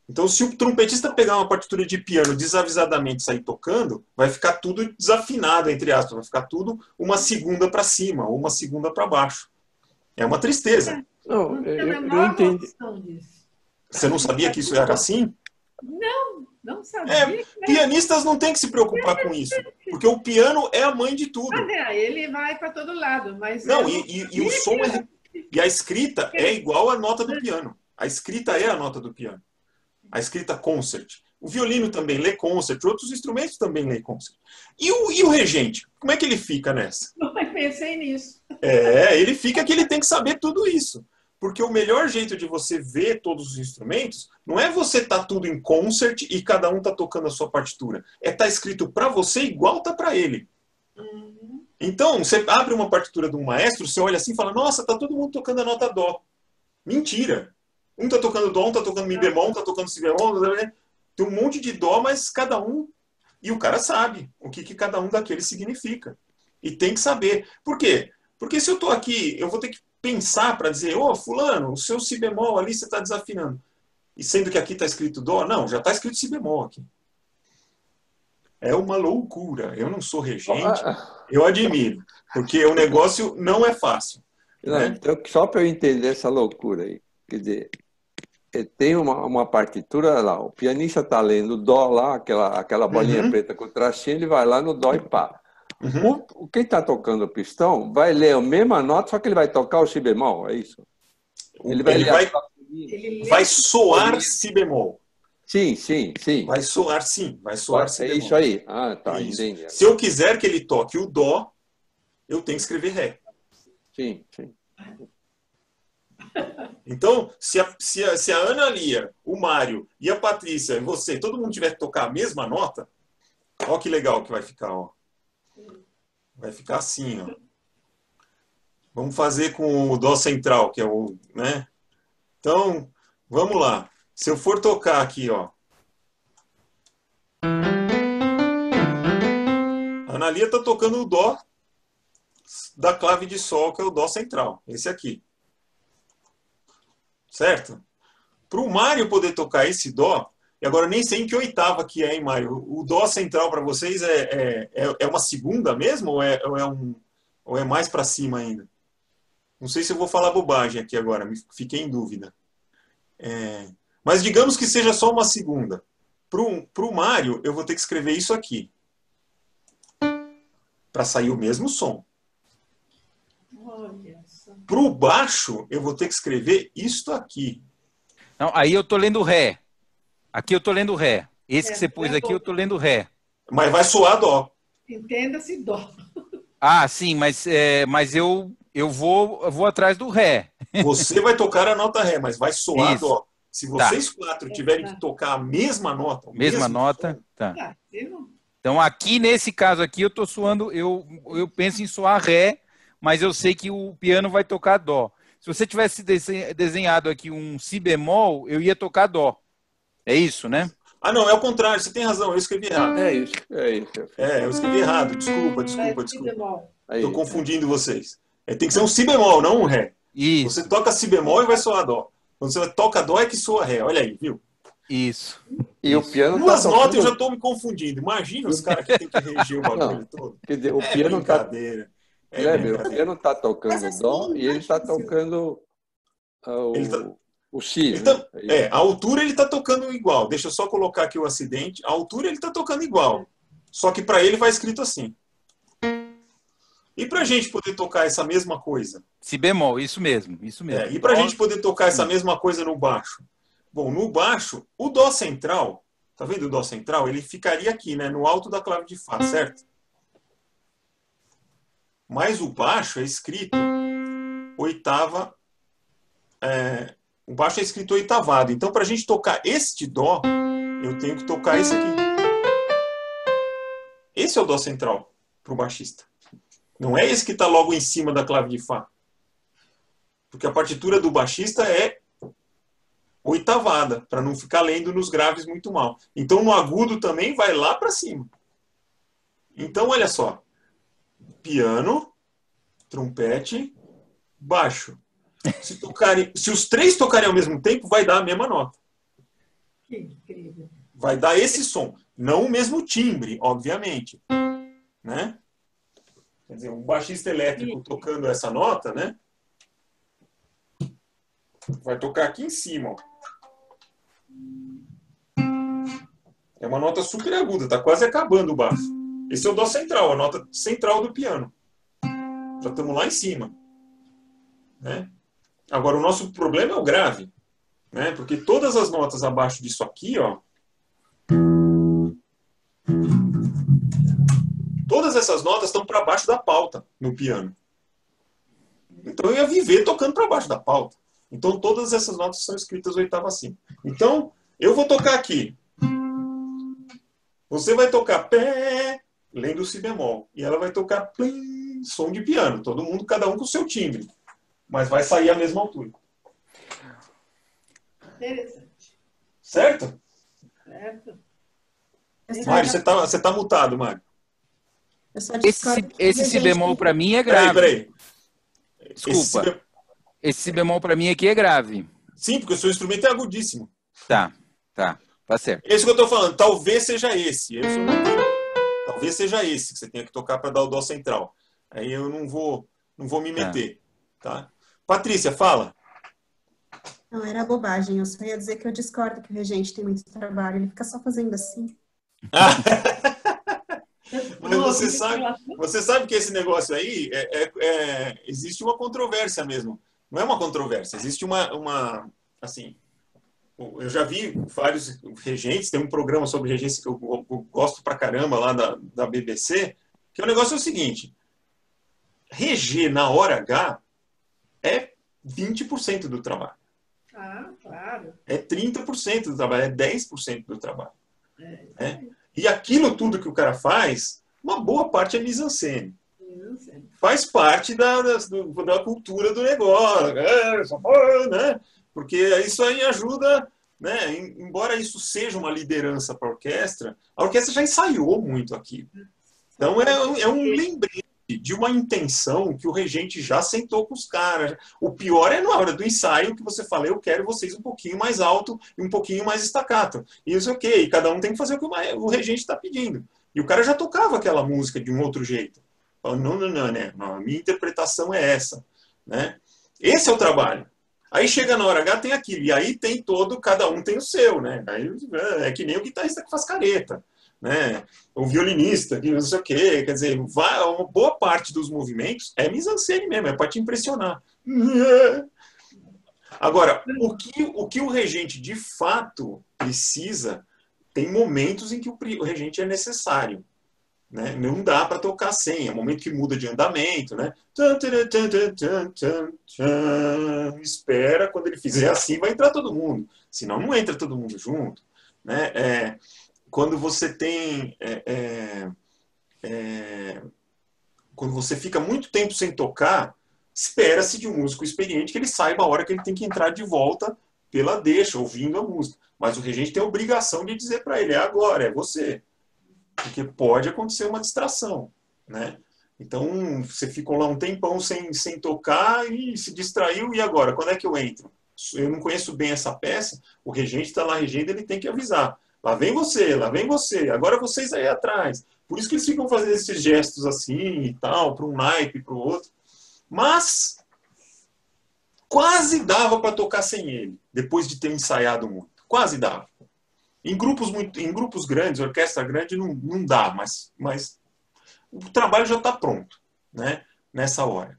Então, se o trompetista pegar uma partitura de piano desavisadamente e sair tocando, vai ficar tudo desafinado, entre aspas. Vai ficar tudo uma segunda para cima ou uma segunda para baixo. É uma tristeza. Não, eu entendi. Você não sabia que isso era assim? Não sabia. Pianistas não têm que se preocupar com isso. Porque o piano é a mãe de tudo. Ele vai para todo lado. Mas não, e o som e a escrita é igual à nota do piano. A escrita é a nota do piano. A escrita concert. O violino também lê concert, outros instrumentos também lê concert. E o regente? Como é que ele fica nessa? Não pensei nisso. Ele fica que ele tem que saber tudo isso. Porque o melhor jeito de você ver todos os instrumentos não é você estar tudo em concert e cada um tá tocando a sua partitura. É estar escrito para você igual tá para ele. Então, você abre uma partitura de um maestro, você olha assim e fala, nossa, tá todo mundo tocando a nota Dó. Mentira. Um tá tocando Dó, um tá tocando Mi bemol, um tá tocando Si bemol. Tem um monte de Dó, mas cada um... E o cara sabe o que cada um daqueles significa. E tem que saber. Por quê? Porque se eu tô aqui, eu vou ter que pensar para dizer, fulano, o seu Si bemol ali você está desafinando. E sendo que aqui está escrito Dó, não, já está escrito Si bemol aqui. É uma loucura. Eu não sou regente, eu admiro. Porque o negócio não é fácil. Não, né? Então, só para eu entender essa loucura aí. Quer dizer, tem uma partitura lá, o pianista está lendo Dó lá, aquela bolinha preta com o tracinho, ele vai lá no Dó e pá. Quem está tocando o pistão vai ler a mesma nota, só que ele vai tocar o Si bemol, é isso? Ele vai soar Si bemol. Sim. Vai soar Si bemol. É isso aí. Tá, isso. entendi. Se eu quiser que ele toque o Dó, eu tenho que escrever Ré. Sim. Então, se a Ana Lia, o Mário e a Patrícia e você, todo mundo tiver que tocar a mesma nota, olha que legal que vai ficar, ó. Vai ficar assim, ó. Vamos fazer com o Dó central, que é o, né? Então, vamos lá. Se eu for tocar aqui, ó. Ana Lia está tocando o Dó da clave de Sol, que é o Dó central. Esse aqui. Certo? Para o Mário poder tocar esse Dó, e agora eu nem sei em que oitava que é, hein, Mário? O Dó central para vocês é uma segunda mesmo ou é mais para cima ainda? Não sei se eu vou falar bobagem aqui agora, fiquei em dúvida. Mas digamos que seja só uma segunda. Para o Mário, eu vou ter que escrever isso aqui. Para sair o mesmo som. Para o baixo, eu vou ter que escrever isto aqui. Não, aí eu estou lendo Ré. Aqui eu estou lendo Ré. Esse que você pôs aqui, eu estou lendo Ré. Mas vai soar Dó. Entenda-se Dó. Ah, sim, mas eu vou atrás do Ré. Você vai tocar a nota Ré, mas vai soar Isso. Dó. Se vocês quatro tiverem que tocar a mesma nota, mesma nota, som, tá. Então aqui nesse caso aqui eu estou suando, eu penso em soar Ré, mas eu sei que o piano vai tocar Dó. Se você tivesse desenhado aqui um Si bemol, eu ia tocar Dó. É isso, né? Ah, não, é o contrário, você tem razão, eu escrevi errado. É isso. Eu escrevi errado, desculpa. Estou confundindo vocês. Tem que ser um Si bemol, não um Ré. Isso. Você toca Si bemol e vai soar Dó. Quando você toca Dó é que soa Ré, olha aí, viu? Isso. E o piano duas notas eu já estou me confundindo. Imagina os caras que tem que reger o bagulho todo. Quer dizer, o piano brincadeira. O piano está tocando Dó e ele está tocando o Si. A altura ele está tocando igual. Deixa eu só colocar aqui o acidente. A altura ele está tocando igual. Só que para ele vai escrito assim. E para a gente poder tocar essa mesma coisa? Si bemol, isso mesmo. E para a gente poder tocar essa mesma coisa no baixo? Bom, no baixo, o Dó central, tá vendo o Dó central? Ele ficaria aqui, né, no alto da clave de Fá, certo? Mas o baixo é escrito oitava, o baixo é escrito oitavado. Então, para a gente tocar este Dó, eu tenho que tocar esse aqui. Esse é o Dó central para o baixista. Não é esse que está logo em cima da clave de Fá. Porque a partitura do baixista é oitavada, para não ficar lendo nos graves muito mal. Então, no agudo também vai lá para cima. Então, olha só. Piano, trompete, baixo. Se os três tocarem ao mesmo tempo, vai dar a mesma nota. Que incrível. Vai dar esse som. Não o mesmo timbre, obviamente. Né? Quer dizer, um baixista elétrico tocando essa nota, né? Vai tocar aqui em cima. Ó. É uma nota super aguda, está quase acabando o baixo. Esse é o Dó central, a nota central do piano. Já estamos lá em cima. Né? Agora, o nosso problema é o grave. Né? Porque todas as notas abaixo disso aqui, ó, todas essas notas estão para baixo da pauta no piano. Então eu ia viver tocando para baixo da pauta. Então todas essas notas são escritas oitava acima. Então eu vou tocar aqui. Você vai tocar pé, lendo o Si bemol. E ela vai tocar plim, som de piano. Todo mundo, cada um com o seu timbre. Mas vai sair a mesma altura. Interessante. Certo? Certo. Mário, você tá mutado, Mário. Esse Si bemol para mim é grave. Peraí. Desculpa. Esse Si bemol para mim aqui é grave. Sim, porque o seu instrumento é agudíssimo. Tá certo. Esse que eu estou falando, talvez seja esse. Talvez seja esse que você tenha que tocar para dar o Dó central. Aí eu não vou me meter. Tá? Patrícia, fala. Não, era bobagem. Eu só ia dizer que eu discordo que o regente tem muito trabalho. Ele fica só fazendo assim. Mas você sabe que esse negócio aí existe uma controvérsia mesmo. Não é uma controvérsia, existe uma assim, eu já vi vários regentes, tem um programa sobre regência que eu gosto pra caramba lá da BBC, que o negócio é o seguinte: reger na hora H é 20% do trabalho. Ah, claro. É 30% do trabalho, é 10% do trabalho. E aquilo tudo que o cara faz, uma boa parte é mise-en-scène. Faz parte da cultura do negócio, né? Porque isso aí ajuda, né? Embora isso seja uma liderança para a orquestra já ensaiou muito aqui. Então, é um lembrete de uma intenção que o regente já sentou com os caras. O pior é na hora do ensaio que você fala, eu quero vocês um pouquinho mais alto e um pouquinho mais staccato. E isso ok, e cada um tem que fazer o que o regente está pedindo. E o cara já tocava aquela música de um outro jeito. Fala, não, né? Não, a minha interpretação é essa. Né? Esse é o trabalho. Aí chega na hora H, tem aquilo. E aí tem cada um tem o seu. Né? Aí, é que nem o guitarrista que faz careta. Né? O violinista, que não sei o quê, quer dizer, uma boa parte dos movimentos é mise-en-scène mesmo, é para te impressionar. Agora, o que o regente de fato precisa, tem momentos em que o regente é necessário. Né? Não dá para tocar sem, é o momento que muda de andamento. Né? Espera, quando ele fizer assim, vai entrar todo mundo. Senão não entra todo mundo junto. Né? Quando você tem... quando você fica muito tempo sem tocar, espera-se de um músico experiente que ele saiba a hora que ele tem que entrar de volta pela deixa, ouvindo a música. Mas o regente tem a obrigação de dizer para ele, é agora, é você. Porque pode acontecer uma distração. Né? Então, você ficou lá um tempão sem tocar e se distraiu, e agora? Quando é que eu entro? Eu não conheço bem essa peça, o regente está lá regendo, ele tem que avisar. Lá vem você, agora vocês aí atrás. Por isso que eles ficam fazendo esses gestos assim e tal, para um naipe, para o outro. Mas quase dava para tocar sem ele, depois de ter ensaiado muito. Quase dava. Em grupos grandes, orquestra grande, não dá, mas o trabalho já está pronto, né? Nessa hora.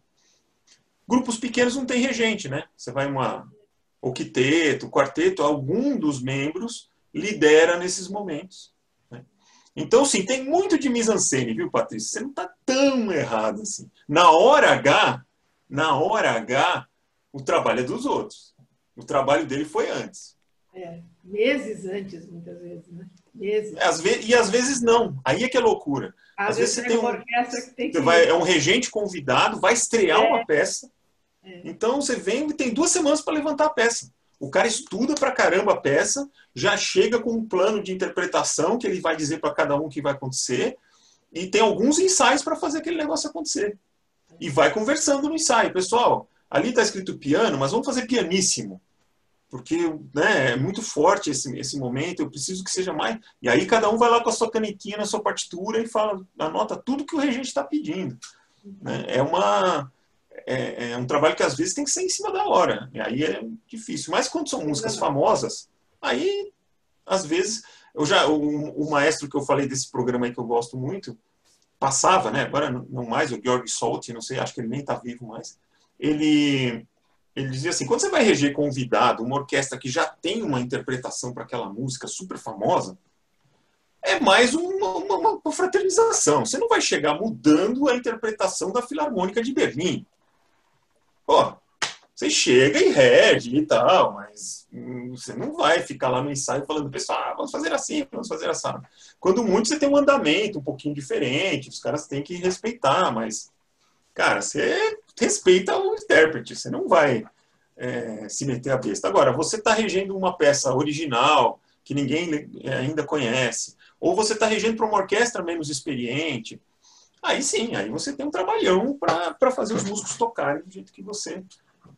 Grupos pequenos não tem regente, né? Você vai o quinteto, quarteto, algum dos membros lidera nesses momentos. Né? Então, sim, tem muito de mise-en-scène, viu, Patrícia? Você não está tão errado assim. Na hora H, o trabalho é dos outros. O trabalho dele foi antes. Meses antes, muitas vezes, né? Meses. E às vezes não. Aí é que é loucura. Às vezes você tem uma orquestra que tem que... é um regente convidado, vai estrear uma peça. Então você vem e tem 2 semanas para levantar a peça. O cara estuda pra caramba a peça, já chega com um plano de interpretação que ele vai dizer para cada um o que vai acontecer, e tem alguns ensaios para fazer aquele negócio acontecer. E vai conversando no ensaio. Pessoal, ali está escrito piano, mas vamos fazer pianíssimo. Porque né, é muito forte esse momento, eu preciso que seja mais... E aí cada um vai lá com a sua canetinha na sua partitura e anota tudo que o regente está pedindo. Né? É um trabalho que às vezes tem que ser em cima da hora. E aí é difícil. Mas quando são músicas famosas, aí, às vezes... O maestro que eu falei desse programa aí que eu gosto muito, passava, né? Agora não mais, o Georg Solti, não sei, acho que ele nem está vivo mais. Ele dizia assim, quando você vai reger convidado uma orquestra que já tem uma interpretação para aquela música super famosa, é mais uma fraternização. Você não vai chegar mudando a interpretação da Filarmônica de Berlim. Pô, você chega e rege e tal, mas você não vai ficar lá no ensaio falando, pessoal, vamos fazer assim, vamos fazer assim. Quando muito você tem um andamento um pouquinho diferente, os caras têm que respeitar, mas, cara, você respeita o intérprete, você não vai se meter a besta. Agora, você está regendo uma peça original, que ninguém ainda conhece, ou você está regendo para uma orquestra menos experiente, aí sim, aí você tem um trabalhão para fazer os músicos tocarem do jeito que você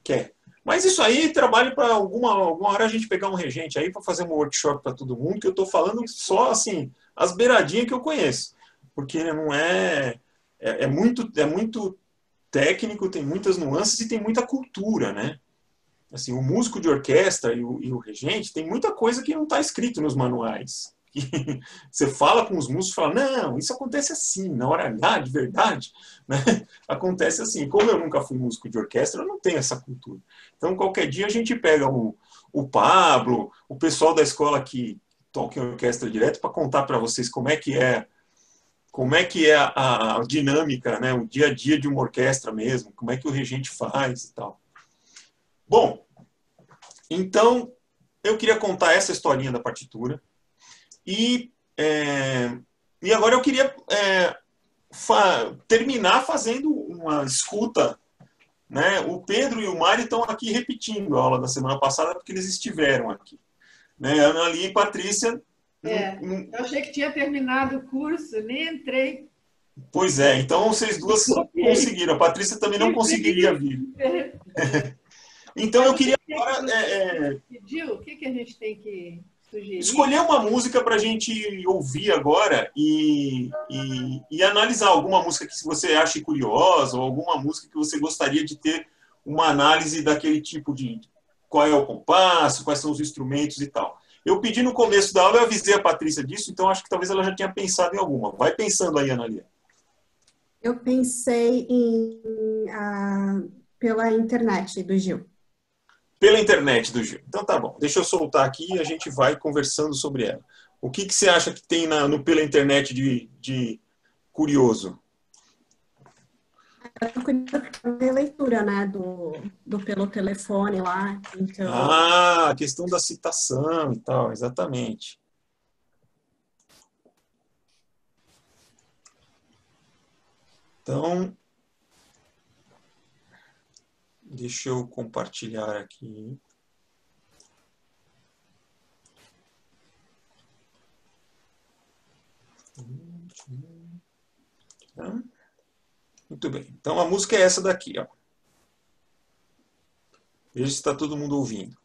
quer. Mas isso aí, trabalho para alguma hora a gente pegar um regente aí para fazer um workshop para todo mundo, que eu estou falando só assim, as beiradinhas que eu conheço. Porque não é muito técnico, tem muitas nuances e tem muita cultura, né? Assim, o músico de orquestra e o regente tem muita coisa que não está escrito nos manuais. Você fala com os músicos e fala, não, isso acontece assim, na hora H, de verdade, né? Acontece assim. Como eu nunca fui músico de orquestra, eu não tenho essa cultura. Então, qualquer dia a gente pega o Pablo, o pessoal da escola que toca em orquestra direto para contar para vocês como é que é a dinâmica, né? O dia a dia de uma orquestra mesmo, como é que o regente faz e tal. Bom, então eu queria contar essa historinha da partitura. E agora eu queria terminar fazendo uma escuta. Né? O Pedro e o Mário estão aqui repetindo a aula da semana passada porque eles estiveram aqui. Né? Ana Ali e Patrícia... Eu achei que tinha terminado o curso, nem entrei. Pois é, então vocês duas conseguiram. A Patrícia também não conseguiria vir. Então eu queria agora... Gil, o que a gente tem que sugerir? Escolher uma música para a gente ouvir agora e analisar alguma música que você ache curiosa ou alguma música que você gostaria de ter uma análise daquele tipo de qual é o compasso, quais são os instrumentos e tal. Eu pedi no começo da aula, eu avisei a Patrícia disso, então acho que talvez ela já tenha pensado em alguma. Vai pensando aí, Analia. Eu pensei pela internet do Gil. Pela internet do Gil. Então tá bom. Deixa eu soltar aqui e a gente vai conversando sobre ela. O que você acha que tem no pela internet de curioso? Eu queria leitura, né, do pelo telefone lá. Então... Ah, a questão da citação e tal, exatamente. Então, deixa eu compartilhar aqui. Muito bem. Então a música é essa daqui, ó. Veja se está todo mundo ouvindo.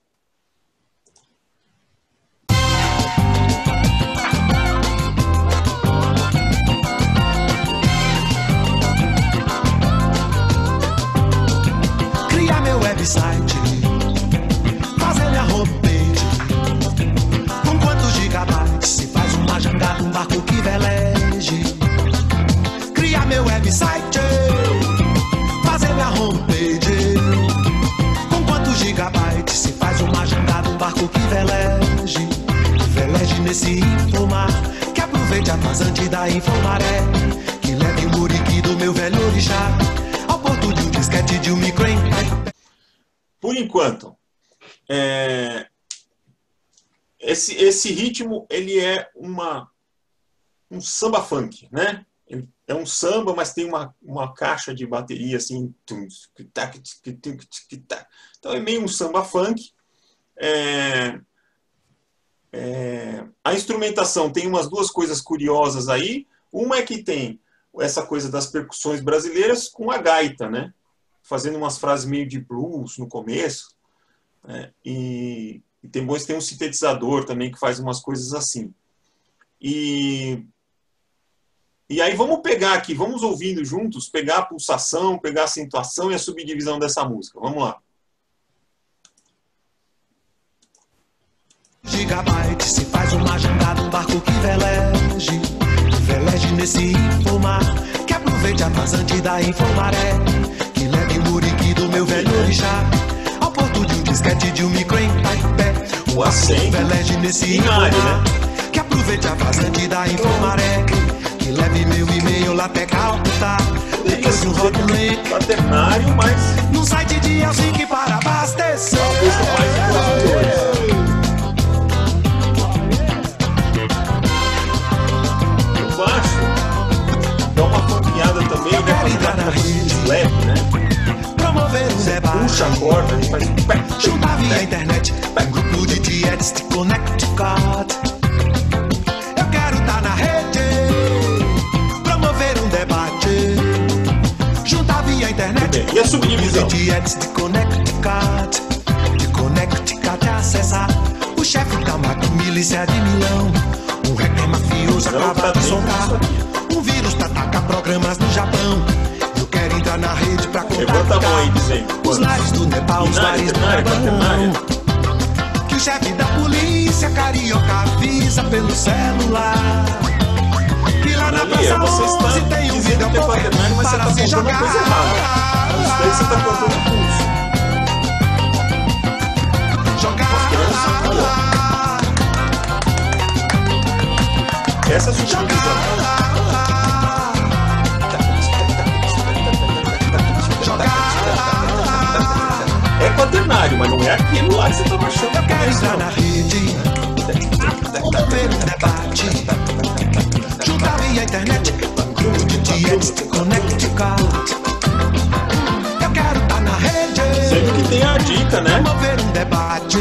Criar meu website, fazer minha homepage. Com quantos gigabytes se faz uma jangada, um barco que veleje? Criar meu website, fazer minha homepage. Com quantos gigabytes se faz uma jangada, um barco que veleje? Veleje nesse infomar, que aproveite a vazante da infomaré, que leve o muriqui do meu velho orixá ao porto de um disquete de um micro. Por enquanto, esse ritmo ele é um samba funk, né? É um samba, mas tem uma caixa de bateria assim. Então é meio um samba funk. A instrumentação tem umas duas coisas curiosas aí. Uma é que tem essa coisa das percussões brasileiras com a gaita, né? Fazendo umas frases meio de blues no começo. Né? E depois tem um sintetizador também que faz umas coisas assim. E aí vamos pegar aqui, vamos ouvindo juntos, pegar a pulsação, pegar a acentuação e a subdivisão dessa música. Vamos lá. Gigabyte se faz uma jangada, um barco que veleje. Veleje nesse infomar, que aproveite a vazante da infomaré, que leve o muriqui do meu velho orixá ao porto de um disquete de um micro em Taipé. O acento veleje nesse infomar, que aproveite a vazante da infomaré, que leve meu e-mail lá até Calcutá. Depois um roadway quaternário, mas num site de Helsinki para abastecer. O baixo dá uma funkeada também, né? Faz leve, né? Promover um debate, puxa a corda, ele faz juntar via internet um grupo de tietes de Connecticut. Eu quero estar na rede, promover um debate, juntar via internet e a subdivisão? De tietes de Connecticut, acessar o chefe da milícia de Milão. Um hacker mafioso acaba de soltar um vírus pra atacar programas no Japão. Eu quero entrar na rede pra contactar os lares do Nepal, os lares do Nepal. Que o chefe da polícia carioca avisa pelo celular que lá na Praça 11 tem um vídeo para se jogar. Isso daí você tá contando o pulso. Essa subdivisão é quaternário, mas não é aquilo lá que você tá baixando. Eu quero entrar na rede, promover um debate, juntar via internet, grupo de tietes de Connecticut. Eu quero estar na rede, sendo que tem a dica, né? Promover um debate,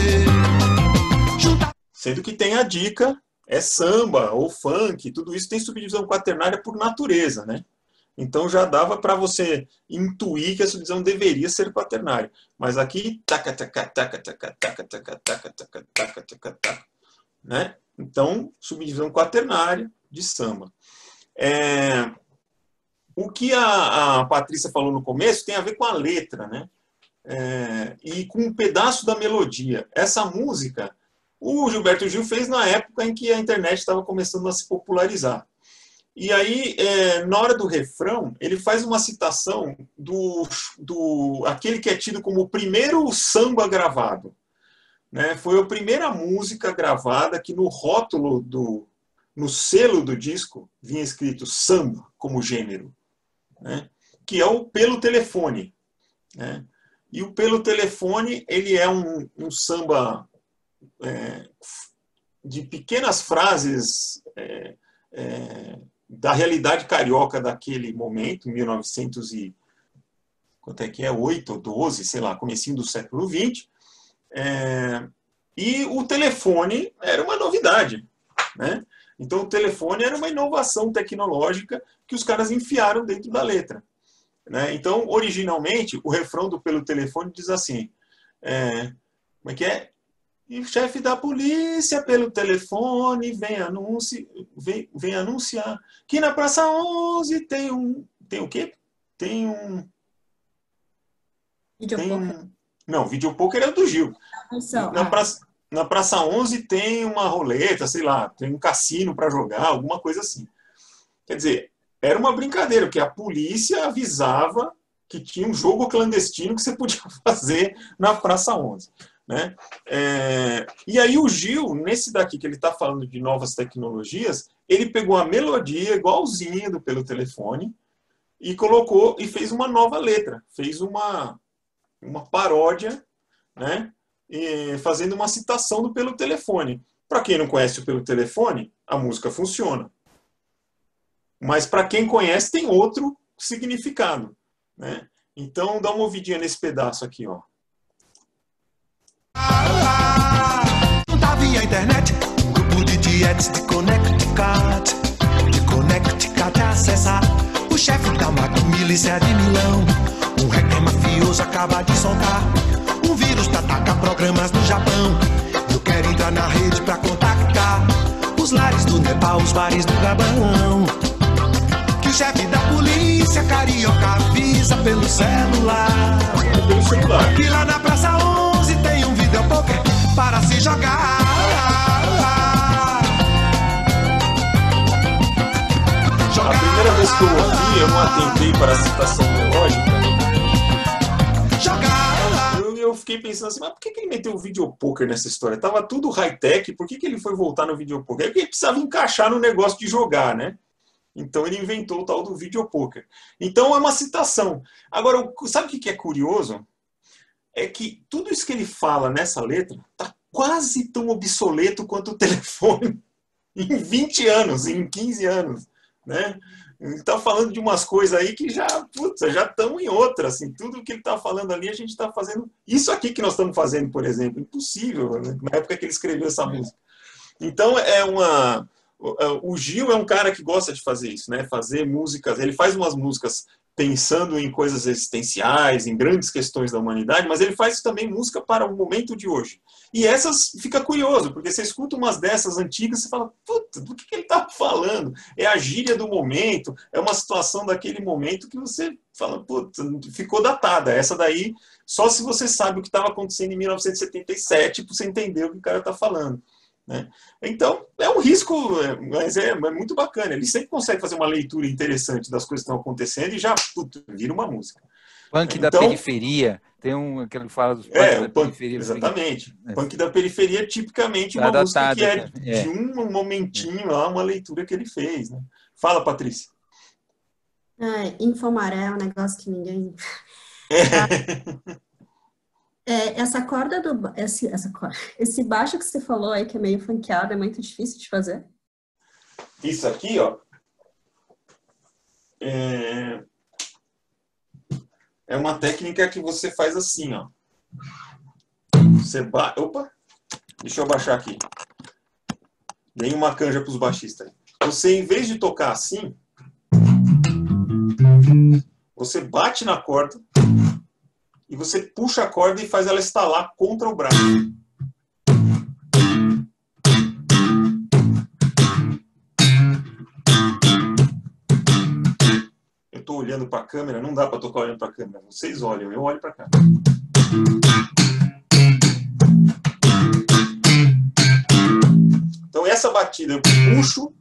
sendo que tem a dica. É samba ou funk, tudo isso tem subdivisão quaternária por natureza, né? Então já dava para você intuir que a subdivisão deveria ser quaternária. Mas aqui, taca, taca, taca, taca, taca, taca, taca, taca, taca, taca, taca, né? Então, subdivisão quaternária de samba. O que a Patrícia falou no começo tem a ver com a letra, né? E com um pedaço da melodia. Essa música, o Gilberto Gil fez na época em que a internet estava começando a se popularizar. E aí, na hora do refrão, ele faz uma citação aquele que é tido como o primeiro samba gravado, né? Foi a primeira música gravada que no rótulo, no selo do disco, vinha escrito samba como gênero, né? Que é o Pelo Telefone, né? E o Pelo Telefone, ele é um samba de pequenas frases da realidade carioca daquele momento, 1908 ou 12, sei lá, comecinho do século XX. E o telefone era uma novidade, né? Então o telefone era uma inovação tecnológica que os caras enfiaram dentro da letra, né? Então, originalmente, o refrão do Pelo Telefone diz assim, como é que é? E o chefe da polícia, pelo telefone, vem anunciar que na Praça 11 tem o quê? Tem um... Videopoker. Não, videopoker é o do Gil. Na Praça 11 tem uma roleta, sei lá, tem um cassino para jogar, alguma coisa assim. Quer dizer, era uma brincadeira, porque a polícia avisava que tinha um jogo clandestino que você podia fazer na Praça 11. Né? E aí o Gil, nesse daqui que ele está falando de novas tecnologias, ele pegou a melodia igualzinha do Pelo Telefone e colocou e fez uma nova letra, fez uma paródia, né? Fazendo uma citação do Pelo Telefone. Para quem não conhece o Pelo Telefone, a música funciona. Mas para quem conhece tem outro significado, né? Então dá uma ouvidinha nesse pedaço aqui, ó. Não tá via internet, um grupo de tietes de Connecticut acessa o chefe da milícia de Milão. Um hacker mafioso acaba de soltar um vírus que ataca programas no Japão. Eu quero entrar na rede pra contactar os lares do Nepal, os bares do Gabão. Que o chefe da polícia carioca avisa pelo celular. Que lá na Praça 11 tem um videopoker para se jogar. A primeira vez que eu ouvi, eu não atentei para a citação melódica. Eu fiquei pensando assim, mas por que ele meteu o videopoker nessa história? Tava tudo high-tech, por que ele foi voltar no videopoker? É porque ele precisava encaixar no negócio de jogar, né? Então ele inventou o tal do videopoker. Então é uma citação. Agora, sabe o que é curioso? É que tudo isso que ele fala nessa letra está quase tão obsoleto quanto o telefone em 20 anos, em 15 anos, né? Ele está falando de umas coisas aí que já estão em outras. Assim, tudo que ele está falando ali, a gente está fazendo... Isso aqui que nós estamos fazendo, por exemplo, impossível, né? Na época que ele escreveu essa música. Então, o Gil é um cara que gosta de fazer isso, né? Fazer músicas... Ele faz umas músicas pensando em coisas existenciais, em grandes questões da humanidade, mas ele faz também música para o momento de hoje. E essas fica curioso, porque você escuta umas dessas antigas e você fala, puta, do que ele está falando? É a gíria do momento, é uma situação daquele momento que você fala, puta, ficou datada. Essa daí, só se você sabe o que estava acontecendo em 1977 para você entender o que o cara está falando. Né? Então, é um risco, mas é muito bacana. Ele sempre consegue fazer uma leitura interessante das coisas que estão acontecendo e já vira uma música. Punk da periferia, tem um que ele fala dos punk da periferia. Exatamente. Punk da periferia é tipicamente uma música que é de um momentinho lá, uma leitura que ele fez. Né? Fala, Patrícia. Infomaré é um negócio que ninguém... Essa corda esse baixo que você falou aí, que é meio funkeado, é muito difícil de fazer? Isso aqui, ó, é uma técnica que você faz assim, ó. Opa, deixa eu abaixar aqui. Dei uma canja para os baixistas. Você, em vez de tocar assim, Você bate na corda e você puxa a corda e faz ela estalar contra o braço. Eu estou olhando para a câmera, não dá para tocar olhando para a câmera. Vocês olham, eu olho para cá. Então essa batida eu puxo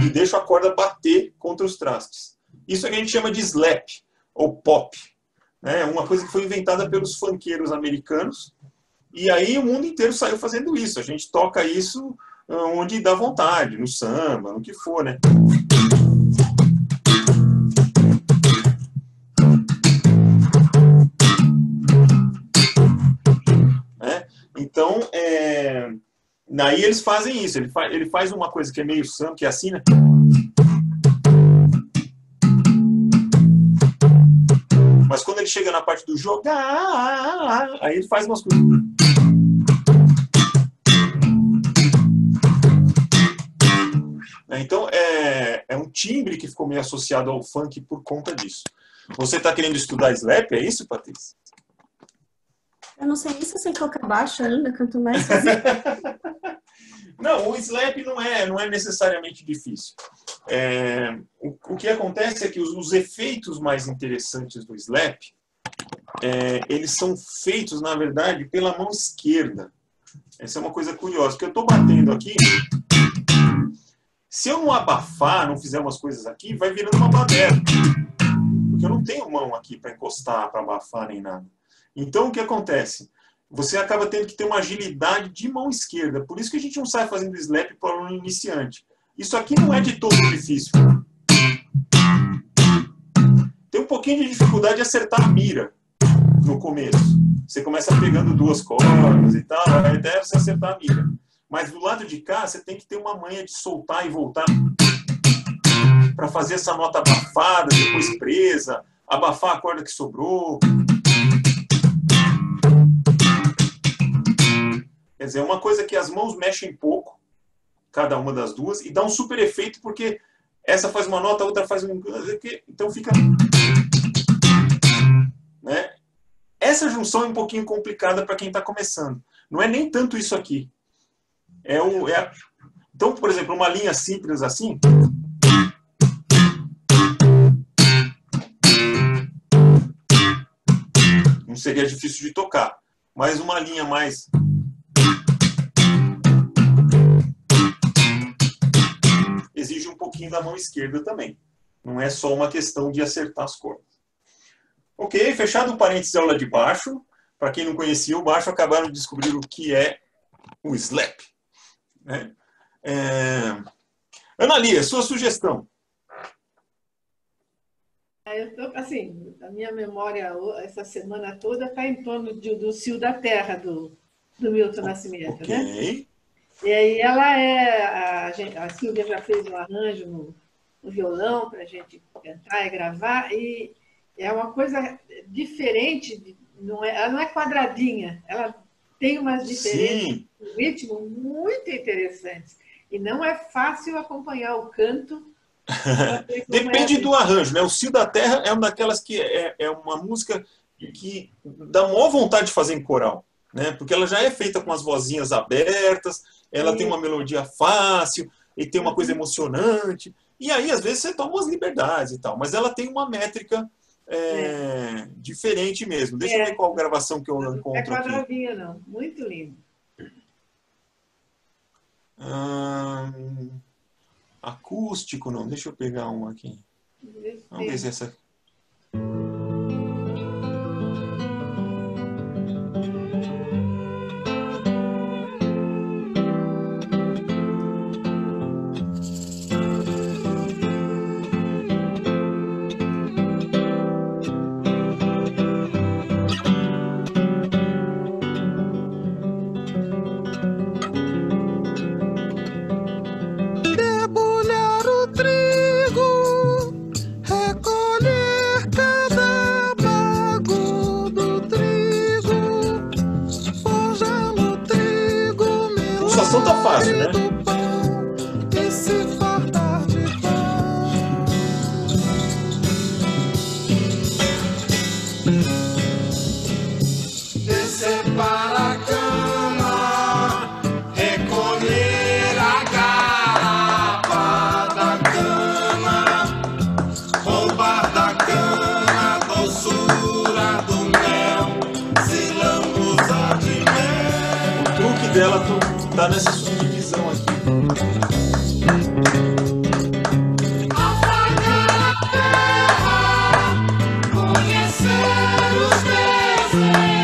e deixo a corda bater contra os trastes. Isso é que a gente chama de slap, ou pop. É uma coisa que foi inventada pelos funkeiros americanos. E aí o mundo inteiro saiu fazendo isso. A gente toca isso onde dá vontade, no samba, no que for, né? Então, daí eles fazem isso. Ele faz uma coisa que é meio samba, que é assim, né? Mas quando ele chega na parte do jogar, aí ele faz umas coisas. Então, é um timbre que ficou meio associado ao funk por conta disso. Você está querendo estudar slap, é isso, Patrícia? Eu não sei nem se eu sei tocar baixo ainda, quanto mais... Não, o slap não é necessariamente difícil. O que acontece é que os efeitos mais interessantes do slap, eles são feitos, na verdade, pela mão esquerda. Essa é uma coisa curiosa, porque eu estou batendo aqui. Se eu não abafar, não fizer umas coisas aqui, vai virando uma baderna. Porque eu não tenho mão aqui para encostar, para abafar, nem nada. Então, o que acontece? Você acaba tendo que ter uma agilidade de mão esquerda. Por isso que a gente não sai fazendo slap para um iniciante. Isso aqui não é de todo difícil. Tem um pouquinho de dificuldade de acertar a mira no começo. Você começa pegando duas cordas e tal, a ideia é você acertar a mira. Mas do lado de cá, você tem que ter uma manha de soltar e voltar para fazer essa nota abafada, depois presa, abafar a corda que sobrou. Quer dizer, é uma coisa que as mãos mexem pouco, cada uma das duas, e dá um super efeito, porque essa faz uma nota, a outra faz um... Então fica... Né? Essa junção é um pouquinho complicada para quem está começando. Não é nem tanto isso aqui. Então, por exemplo, uma linha simples assim... Não seria difícil de tocar. Mas uma linha mais... exige um pouquinho da mão esquerda também. Não é só uma questão de acertar as cordas. Ok, fechado o parênteses aula de baixo. Para quem não conhecia o baixo, acabaram de descobrir o que é o slap. Né? Ana Lia, sua sugestão. Eu tô, assim, a minha memória essa semana toda está em torno do Cio da Terra, do Milton Nascimento. Okay. Né? E aí a Silvia já fez um arranjo no violão para a gente cantar e gravar, e é uma coisa diferente, ela não é quadradinha, ela tem umas diferenças de ritmo muito interessantes. E não é fácil acompanhar o canto. Depende do arranjo, né? O Cio da Terra é uma daquelas que é uma música que dá maior vontade de fazer em coral, né? Porque ela já é feita com as vozinhas abertas, ela tem uma melodia fácil e tem uma coisa emocionante. E aí, às vezes, você toma umas liberdades e tal, mas ela tem uma métrica diferente mesmo. Deixa eu ver qual gravação que eu encontro aqui. Não é quadradinha, não. Muito lindo. Acústico, não. Deixa eu pegar um aqui. Vamos ver se essa... Tá fácil, né? dela tá nessa subdivisão aqui.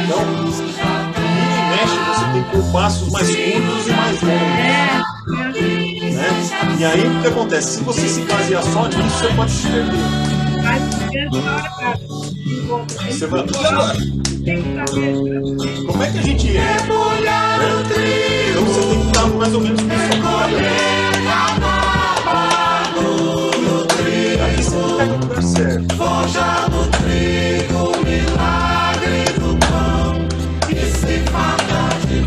Então, vira e mexe, você tem compassos mais curtos e mais longos. Né? E aí o que acontece? Se você se basear só nisso, você pode se perder. Você vai... Como é que a gente é? Então você tem que estar mais ou menos com isso aqui. Aqui você não pega o lugar certo. Forja no trigo, milagre do pão, que se farta de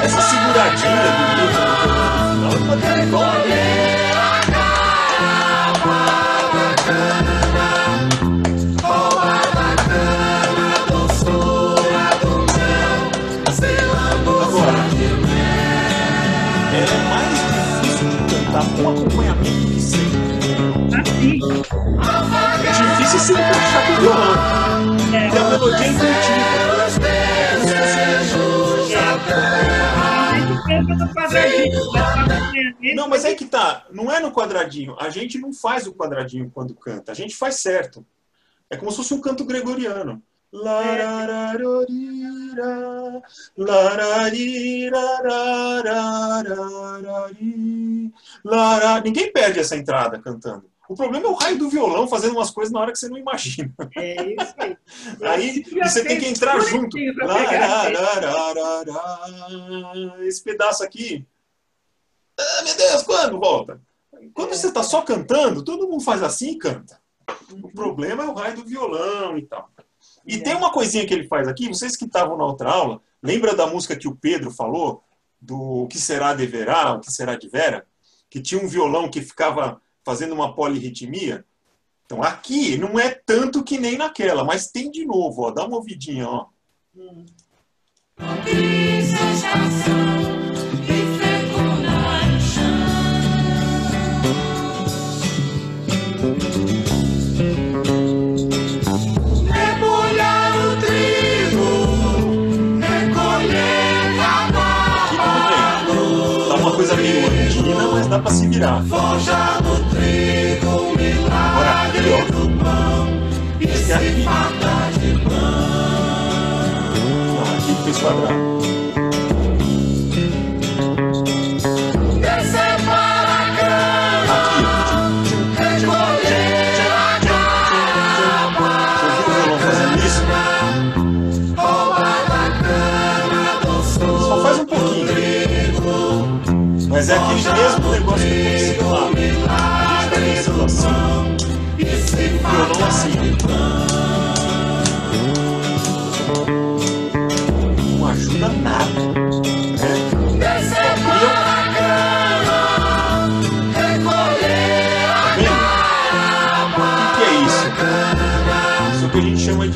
Essa seguradinha do no final pode ser igual. Com acompanhamento que sem. É difícil se encaixar com o violão. Porque a melodia é intuitiva. Não, mas é que tá. Não é no quadradinho. A gente não faz o quadradinho quando canta. A gente faz certo. É como se fosse um canto gregoriano. Ninguém perde essa entrada cantando. O problema é o raio do violão fazendo umas coisas na hora que você não imagina. É isso aí. Aí você tem que entrar junto. Esse pedaço aqui. Ah, meu Deus, quando volta? Quando você está só cantando, todo mundo faz assim e canta. O problema é o raio do violão e tal. E tem uma coisinha que ele faz aqui, vocês que estavam na outra aula, lembra da música que o Pedro falou? Do O Que Será Deverá, O Que Será de Vera? Que tinha um violão que ficava fazendo uma polirritmia? Então aqui não é tanto que nem naquela, mas tem de novo, ó, dá uma ouvidinha, ó. Coisa meio andina, mas dá pra se virar. Forja no trigo, milagre do pão, e se farta de pão. Não, aqui fez quadrado. Descer para a cama, recolher a cama. Você ouviu o violão fazendo isso? Roubar da cama do só faz um pouquinho. Mas é aquele mesmo negócio que aconteceu lá. A gente está pensando assim, e o violão assim. Não ajuda nada. O que é isso? Isso que a gente chama de...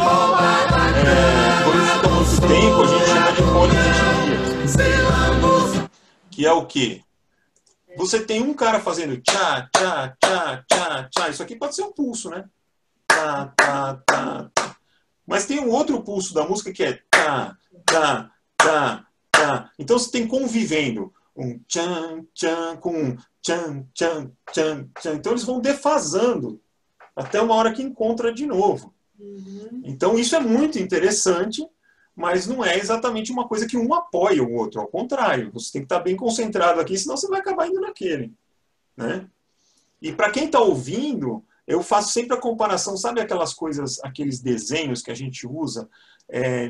quando fica muito tempo, a gente chama de polirritmia. Que é o quê? Você tem um cara fazendo tchá, tchá, tchá, tchá, tchá. Isso aqui pode ser um pulso, né? Tá, tá, tá, tá. Mas tem um outro pulso da música que é tá, tá, tá, tá. Então você tem convivendo um tchan, tchan com um tchan, tchan, tchan, tchan. Então eles vão defasando até uma hora que encontra de novo. Então isso é muito interessante, mas não é exatamente uma coisa que um apoia o outro. Ao contrário, você tem que estar bem concentrado aqui, senão você vai acabar indo naquele. Né? E para quem está ouvindo, eu faço sempre a comparação, sabe aquelas coisas, aqueles desenhos que a gente usa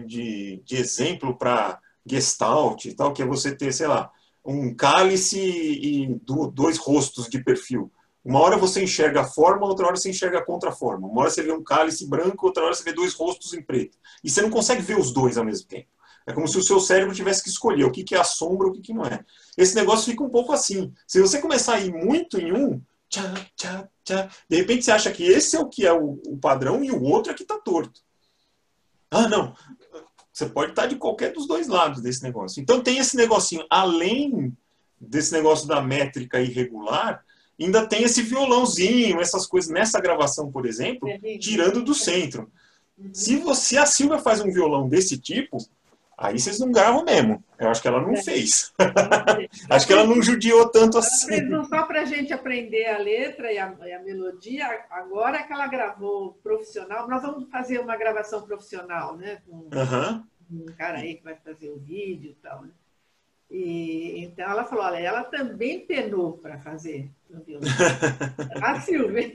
de exemplo para Gestalt e tal, que é você ter, sei lá, um cálice e dois rostos de perfil. Uma hora você enxerga a forma, outra hora você enxerga a contraforma. Uma hora você vê um cálice branco, outra hora você vê dois rostos em preto. E você não consegue ver os dois ao mesmo tempo. É como se o seu cérebro tivesse que escolher o que é a sombra e o que não é. Esse negócio fica um pouco assim. Se você começar a ir muito em um, tchá, tchá, tchá, de repente você acha que esse é o que é o padrão e o outro é que está torto. Ah, não. Você pode estar de qualquer dos dois lados desse negócio. Então tem esse negocinho, além desse negócio da métrica irregular, ainda tem esse violãozinho, essas coisas. Nessa gravação, por exemplo, tirando do centro. Se a Silvia faz um violão desse tipo, aí vocês não gravam mesmo. Eu acho que ela não fez. Acho que ela não judiou tanto assim. Não só para a gente aprender a letra e a melodia, agora que ela gravou profissional, nós vamos fazer uma gravação profissional, né? Com um cara aí que vai fazer o vídeo e tal, né? E, então ela falou, olha, ela também penou para fazer no violão. A Silvia.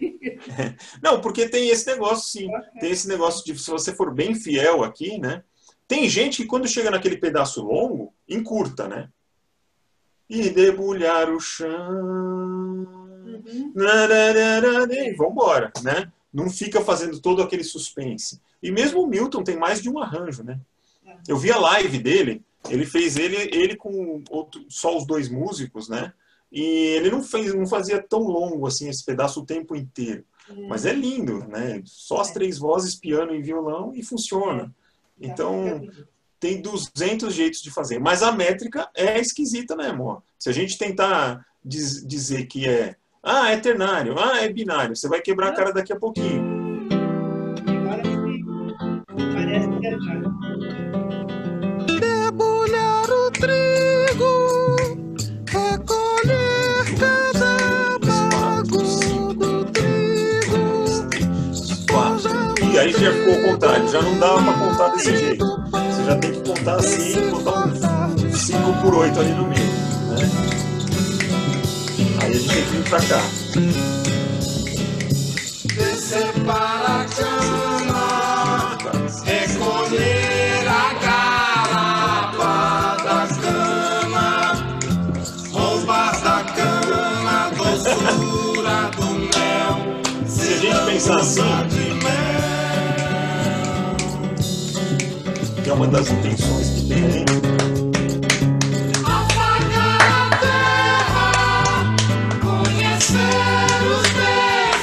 Não, porque tem esse negócio, sim. Tem esse negócio de, se você for bem fiel aqui, né? Tem gente que quando chega naquele pedaço longo, encurta, né? E debulhar o chão. E vambora, né? Não fica fazendo todo aquele suspense. E mesmo o Milton tem mais de um arranjo, né? Eu vi a live dele, ele fez ele com só os dois músicos, né? E ele não fazia tão longo assim esse pedaço o tempo inteiro. Mas é lindo, né? Só as 3 vozes, piano e violão, e funciona. Então, tem 200 jeitos de fazer. Mas a métrica é esquisita mesmo. Ó. Se a gente tentar dizer que é ternário, é binário, você vai quebrar a cara daqui a pouquinho. Agora sim. Parece ternário. Debulhar o trigo, recolher cada bago do trigo. E aí já ficou ao contrário, já não dava para contar desse jeito. Você já tem que contar assim, botar um 5/8 ali no meio. Né? Aí a gente tem que vir para cá. Descer para a cama, recolher a garapa da cama, roubar da cama, doçura do mel. Se a gente pensar assim, que é uma das intenções que tem aí. Afagar a terra, conhecer os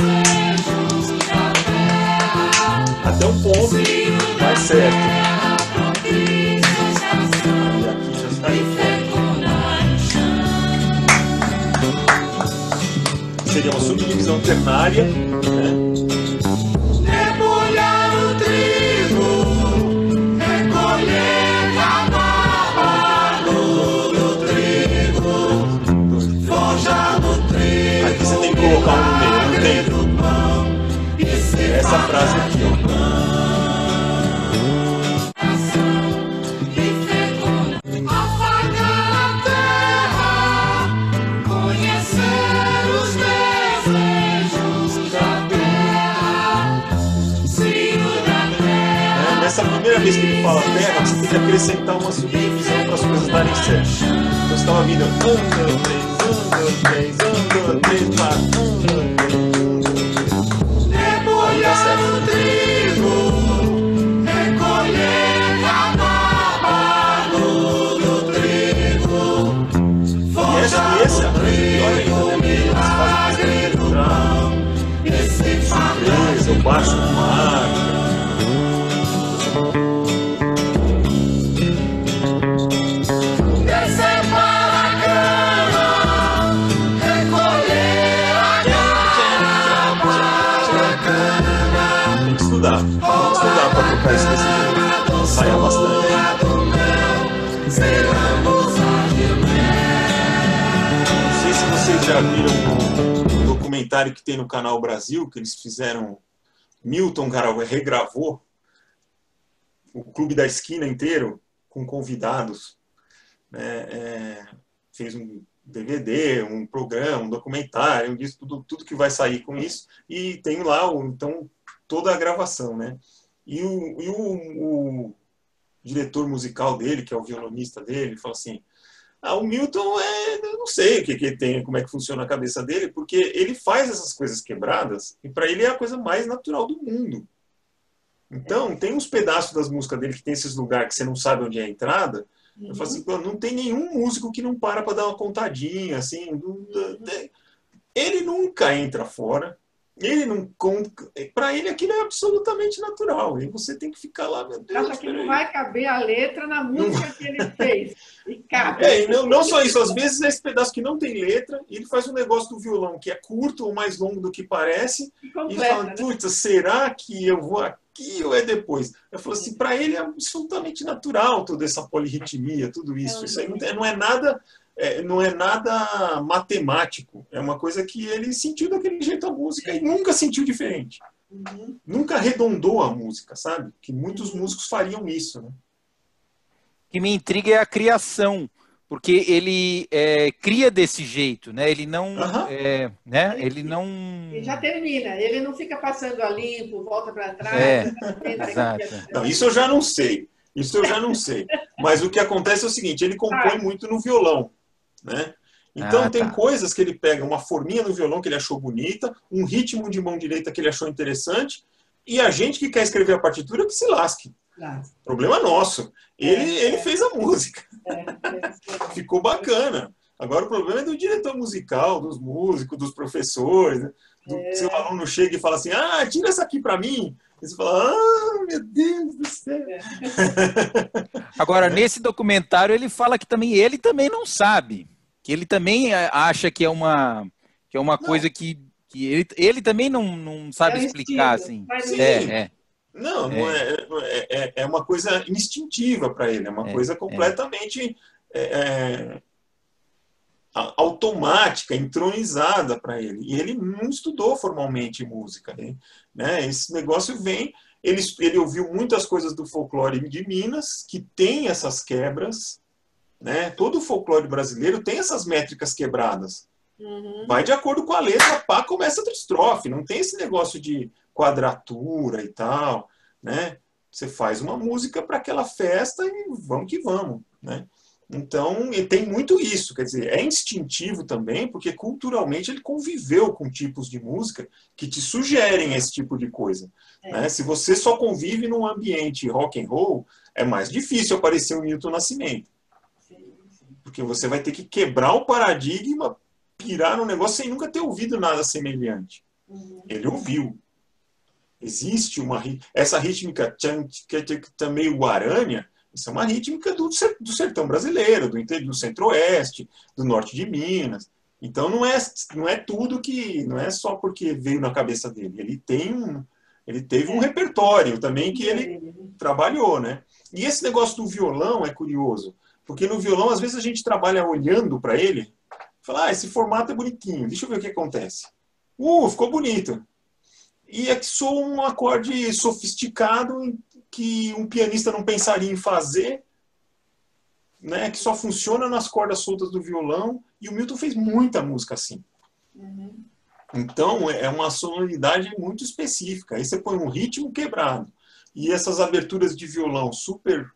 desejos da terra. Até um ponto vai certo. E aqui já está em foco. Seria uma subdivisão ternária, né? Debulhar o trigo, recolher cada bago do trigo, forjar no trigo. Aqui você tem que colocar um no meio, não tem? Essa frase aqui, ó. Afagar a terra, conhecer os desejos da terra, cio da terra. Nessa primeira vez que ele fala terra, você tem que acrescentar uma subdivisão para as coisas darem certo. Então você estava vindo 1, 2, 3, 1, 2, 3, 1, 2, 3, 4, 1, 2, 3, 1, 2, 3. Aí dá certo. Trigo, recolher cada bago do trigo, E esse arranjo pior ainda, né? Eles fazem surpresa, o baixo mágica. descer para a cama, recolher a garapa da cama, Tem que estudar. Tem que estudar para tocar isso desse jeito. Saia bastante. Não sei se vocês já viram o documentário que tem no Canal Brasil, que eles fizeram. Milton regravou o Clube da Esquina inteiro com convidados. Né? Fez um DVD, um programa, um documentário, tudo que vai sair com isso. E tem lá então, toda a gravação. Né? E o diretor musical dele, que é o violonista dele, falou assim: o Milton eu não sei o que ele tem, como é que funciona a cabeça dele, porque ele faz essas coisas quebradas e para ele é a coisa mais natural do mundo. Então, tem uns pedaços das músicas dele que tem esses lugares que você não sabe onde é a entrada. Eu falo assim, não tem nenhum músico que não para dar uma contadinha, assim. Ele nunca entra fora. Ele não para ele aquilo é absolutamente natural. E você tem que ficar lá, meu Deus. Acha que não vai caber a letra na música que ele fez. E cabe. E não só isso, às vezes esse pedaço que não tem letra, ele faz um negócio do violão que é curto ou mais longo do que parece, e fala, putz, será que eu vou aqui ou é depois? Eu falo assim, para ele é absolutamente natural toda essa polirritmia, tudo isso. Isso aí não é nada. Não é nada matemático, é uma coisa que ele sentiu daquele jeito a música e nunca sentiu diferente. Nunca arredondou a música, sabe? Que muitos músicos fariam isso, né? O que me intriga é a criação, porque ele cria desse jeito, né? Ele não, né? Ele não. E já termina. Ele não fica passando a limpo, volta para trás. Exato. Não, isso eu já não sei. Isso eu já não sei. Mas o que acontece é o seguinte: ele compõe muito no violão, né? Então tem coisas que ele pega uma forminha no violão que ele achou bonita, um ritmo de mão direita que ele achou interessante, e a gente que quer escrever a partitura que se lasque. Problema nosso. Ele fez a música. Ficou bacana. Agora o problema é do diretor musical, dos músicos, dos professores, né? Seu aluno chega e fala assim, tira essa aqui para mim. E você fala, meu Deus do céu. Agora, nesse documentário, ele fala que ele também não sabe. Que ele também acha que é uma coisa que ele também não sabe explicar. Assim. Não é uma coisa instintiva para ele. É uma coisa completamente automática, entronizada para ele. E ele não estudou formalmente música. Né? Esse negócio vem... Ele ouviu muitas coisas do folclore de Minas, que tem essas quebras. Né? Todo o folclore brasileiro tem essas métricas quebradas. Vai de acordo com a letra, pá, começa outra estrofe. Não tem esse negócio de quadratura e tal. Né? Você faz uma música para aquela festa e vamos que vamos. Né? Então, tem muito isso. Quer dizer, é instintivo também, porque culturalmente ele conviveu com tipos de música que te sugerem esse tipo de coisa. Né? Se você só convive num ambiente rock and roll, é mais difícil aparecer um Milton Nascimento. Porque você vai ter que quebrar o paradigma, pirar no negócio sem nunca ter ouvido nada semelhante. Ele ouviu. Existe essa rítmica meio guarânia, isso é uma rítmica do sertão brasileiro, do centro-oeste, do norte de Minas. Então não é tudo que... Não é só porque veio na cabeça dele. Ele teve um repertório também que ele trabalhou, né? E esse negócio do violão é curioso. Porque no violão, às vezes, a gente trabalha olhando para ele e fala, esse formato é bonitinho, deixa eu ver o que acontece. Ficou bonito. E é que soa um acorde sofisticado que um pianista não pensaria em fazer, né, que só funciona nas cordas soltas do violão, e o Milton fez muita música assim. Então, é uma sonoridade muito específica. Aí você põe um ritmo quebrado. E essas aberturas de violão super...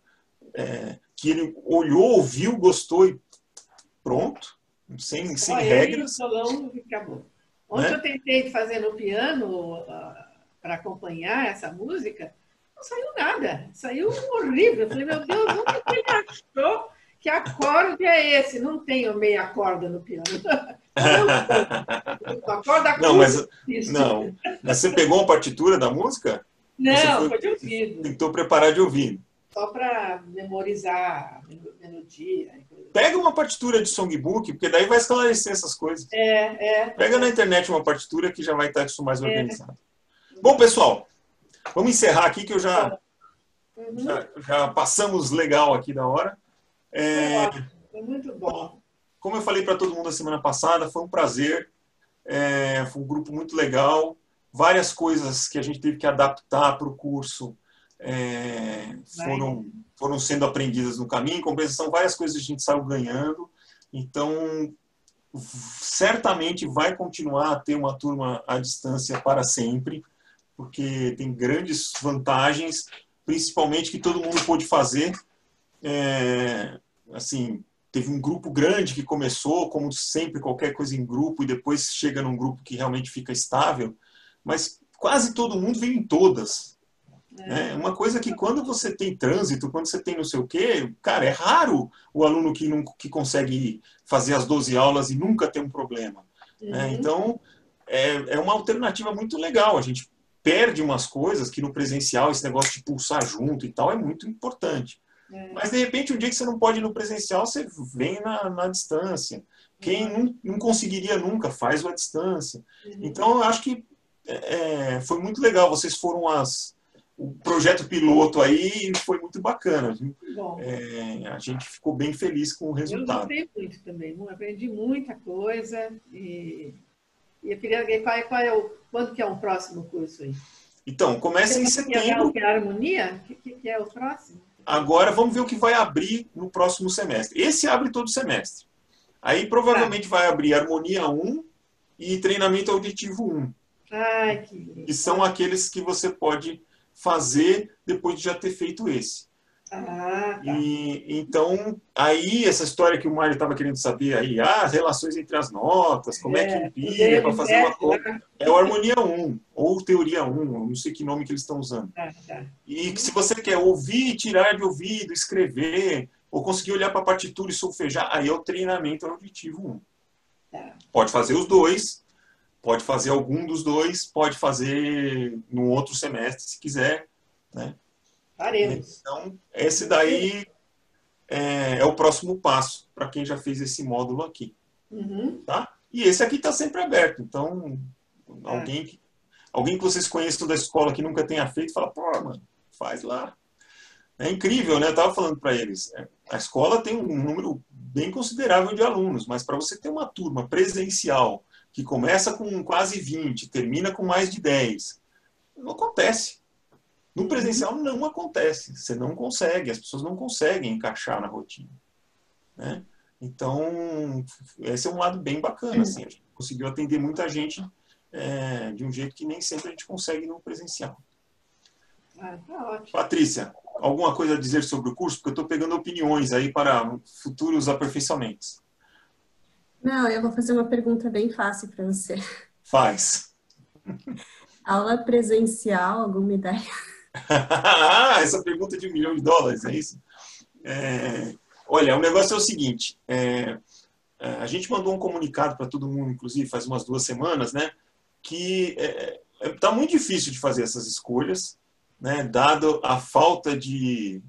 que ele olhou, ouviu, gostou e pronto, sem regras. Acabou. Ontem eu tentei fazer no piano para acompanhar essa música, não saiu nada, saiu horrível. Eu falei, meu Deus, onde que ele achou que acorde é esse? Não tenho meia corda no piano. A corda mas você pegou a partitura da música? Não, foi de ouvido. Tentou preparar de ouvido. Só para memorizar a melodia. Pega uma partitura de songbook, porque daí vai esclarecer essas coisas. Pega na internet uma partitura que já vai estar isso mais organizado. Bom, pessoal, vamos encerrar aqui que eu já passamos legal aqui da hora. Foi muito bom. Como eu falei para todo mundo a semana passada, foi um prazer. Foi um grupo muito legal. Várias coisas que a gente teve que adaptar para o curso foram sendo aprendidas no caminho. Em compensação, várias coisas a gente saiu ganhando. Então, certamente vai continuar a ter uma turma à distância para sempre, porque tem grandes vantagens, principalmente que todo mundo pôde fazer. Assim, teve um grupo grande que começou, como sempre, qualquer coisa em grupo, e depois chega num grupo que realmente fica estável, mas quase todo mundo veio em todas. Uma coisa que quando você tem trânsito, quando você tem não sei o quê, cara, é raro o aluno que consegue fazer as 12 aulas e nunca tem um problema. Então, é uma alternativa muito legal. A gente perde umas coisas que no presencial, esse negócio de pulsar junto e tal, é muito importante. Mas, de repente, um dia que você não pode ir no presencial, você vem na distância. Quem não conseguiria nunca, faz à distância. Então, eu acho que foi muito legal. Vocês foram o projeto piloto aí foi muito bacana. A gente ficou bem feliz com o resultado. Eu gostei muito também. Aprendi muita coisa. E eu queria ver quando que é o próximo curso aí? Então, começa em setembro. Que é a harmonia? O que é o próximo? Agora, vamos ver o que vai abrir no próximo semestre. Esse abre todo semestre. Aí, provavelmente, vai abrir Harmonia 1 e Treinamento Auditivo 1. Ai, que lindo. Que são aqueles que você pode fazer depois de já ter feito esse. Tá. Então, aí, essa história que o Mário estava querendo saber, aí, as relações entre as notas, como é que empilha para fazer uma coisa. É o Harmonia 1, ou Teoria 1, eu não sei que nome que eles estão usando. E se você quer ouvir, tirar de ouvido, escrever, ou conseguir olhar para a partitura e solfejar, aí é o Treinamento Auditivo 1. Pode fazer os dois, pode fazer algum dos dois, pode fazer no outro semestre, se quiser, né? Faremos. Então, esse daí é o próximo passo para quem já fez esse módulo aqui. Tá? E esse aqui está sempre aberto. Então, alguém que vocês conheçam da escola que nunca tenha feito, fala, pô, mano, faz lá. É incrível, né? Eu estava falando para eles. A escola tem um número bem considerável de alunos, mas para você ter uma turma presencial que começa com quase 20, termina com mais de 10, não acontece. No presencial não acontece, você não consegue, as pessoas não conseguem encaixar na rotina, né? Então, esse é um lado bem bacana, assim, a gente conseguiu atender muita gente de um jeito que nem sempre a gente consegue no presencial. Tá ótimo. Patrícia, alguma coisa a dizer sobre o curso? Porque eu estou pegando opiniões aí para futuros aperfeiçoamentos. Não, eu vou fazer uma pergunta bem fácil para você. Faz. Aula presencial, alguma ideia? Essa pergunta de $1 milhão, é isso? Olha, o negócio é o seguinte, a gente mandou um comunicado para todo mundo, inclusive faz umas 2 semanas, né, que está muito difícil de fazer essas escolhas, né, dado a falta de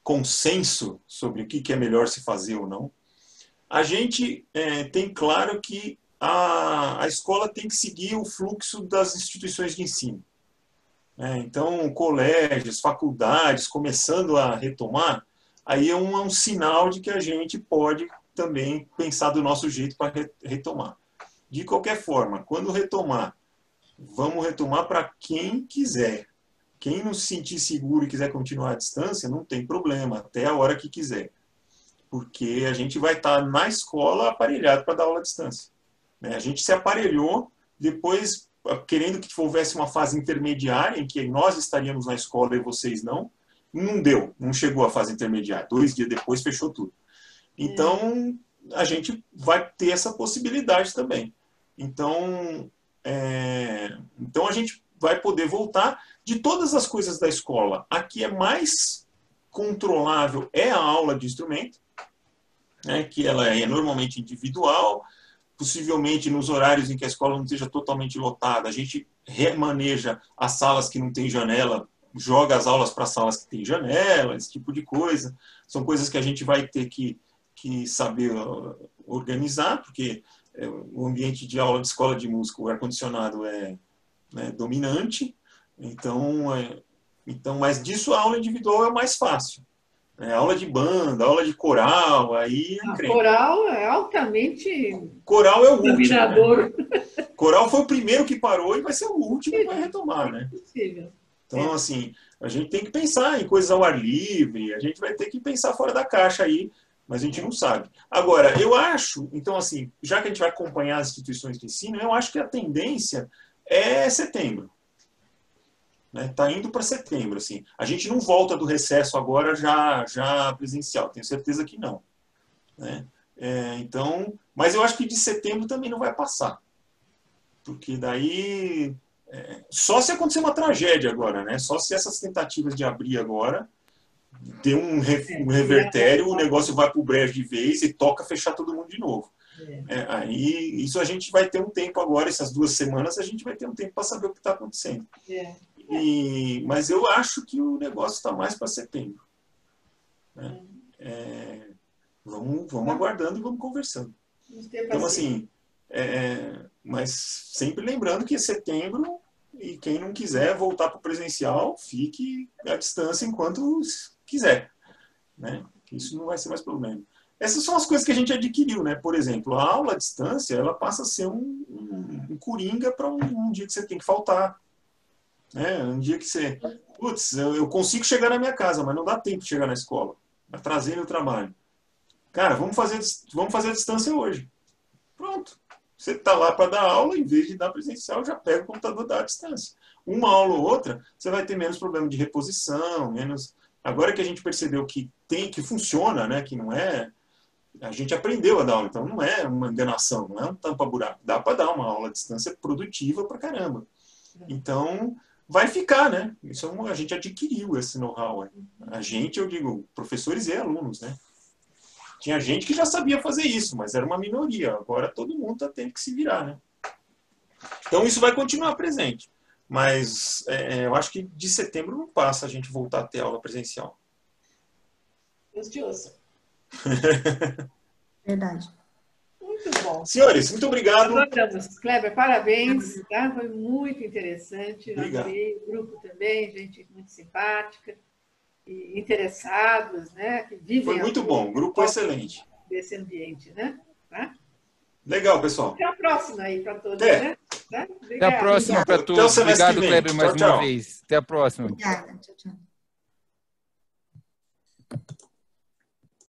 consenso sobre o que é melhor se fazer ou não. A gente tem claro que a escola tem que seguir o fluxo das instituições de ensino. Então, colégios, faculdades, começando a retomar, aí é um sinal de que a gente pode também pensar do nosso jeito para retomar. De qualquer forma, quando retomar, vamos retomar para quem quiser. Quem não se sentir seguro e quiser continuar à distância, não tem problema, até a hora que quiser. Porque a gente vai estar na escola aparelhado para dar aula à distância. A gente se aparelhou, depois querendo que houvesse uma fase intermediária em que nós estaríamos na escola e vocês não deu, não chegou à fase intermediária. 2 dias depois fechou tudo. Então, a gente vai ter essa possibilidade também. Então a gente vai poder voltar de todas as coisas da escola. Aqui é mais controlável a aula de instrumento, né, que ela é normalmente individual, possivelmente nos horários em que a escola não esteja totalmente lotada, a gente remaneja as salas que não tem janela, joga as aulas para salas que tem janela, esse tipo de coisa. São coisas que a gente vai ter que saber organizar, porque o ambiente de aula de escola de música, o ar-condicionado é dominante, então, mas disso a aula individual é o mais fácil. Aula de banda, aula de coral, aí... Coral é altamente... Coral é o último. Dominador. Né? Coral foi o primeiro que parou e vai ser o último que vai retomar, né? Possível. Então, assim, a gente tem que pensar em coisas ao ar livre, a gente vai ter que pensar fora da caixa aí, mas a gente não sabe. Agora, eu acho, então, assim, já que a gente vai acompanhar as instituições de ensino, eu acho que a tendência é setembro. Está indo para setembro, assim. A gente não volta do recesso agora já presencial, tenho certeza que não. Né? Então, mas eu acho que de setembro também não vai passar. Porque daí, só se acontecer uma tragédia agora, né? Só se essas tentativas de abrir agora, ter um revertério, o negócio vai para o brejo de vez e toca fechar todo mundo de novo. Aí, isso a gente vai ter um tempo agora, essas 2 semanas, a gente vai ter um tempo para saber o que está acontecendo. Mas eu acho que o negócio está mais para setembro. Né? Vamos aguardando e vamos conversando. Então, assim, mas sempre lembrando que é setembro e quem não quiser voltar para o presencial, fique à distância enquanto quiser. Né? Isso não vai ser mais problema. Essas são as coisas que a gente adquiriu, né? Por exemplo, a aula à distância, ela passa a ser um coringa para um dia que você tem que faltar. Né? Um dia que você... Putz, eu consigo chegar na minha casa, mas não dá tempo de chegar na escola. Atrasei meu trabalho. Cara, vamos fazer a distância hoje. Pronto. Você está lá para dar aula, em vez de dar presencial, já pega o computador e dá à distância. Uma aula ou outra, você vai ter menos problema de reposição, menos... Agora que a gente percebeu que funciona, né? Que não é... A gente aprendeu a dar aula, então não é uma enganação, não é um tampa-buraco. Dá para dar uma aula à distância produtiva pra caramba. Então, vai ficar, né? Isso a gente adquiriu esse know-how. A gente, eu digo, professores e alunos, né? Tinha gente que já sabia fazer isso, mas era uma minoria. Agora todo mundo está tendo que se virar, né? Então isso vai continuar presente. Mas eu acho que de setembro não passa a gente voltar a ter aula presencial. Deus te ouça. Verdade. Muito bom. Senhores, muito obrigado. Adoramos. Kleber, parabéns. Tá? Foi muito interessante. Obrigado. Adorei. O grupo também, gente muito simpática. E interessados, né? Que vivem. Foi muito bom, grupo excelente. Desse ambiente, né? Tá? Legal, pessoal. Até a próxima aí para todos, né? Tá? Até a próxima para todos. Obrigado, Kleber, mais uma vez. Até a próxima. Obrigada. Tchau, tchau.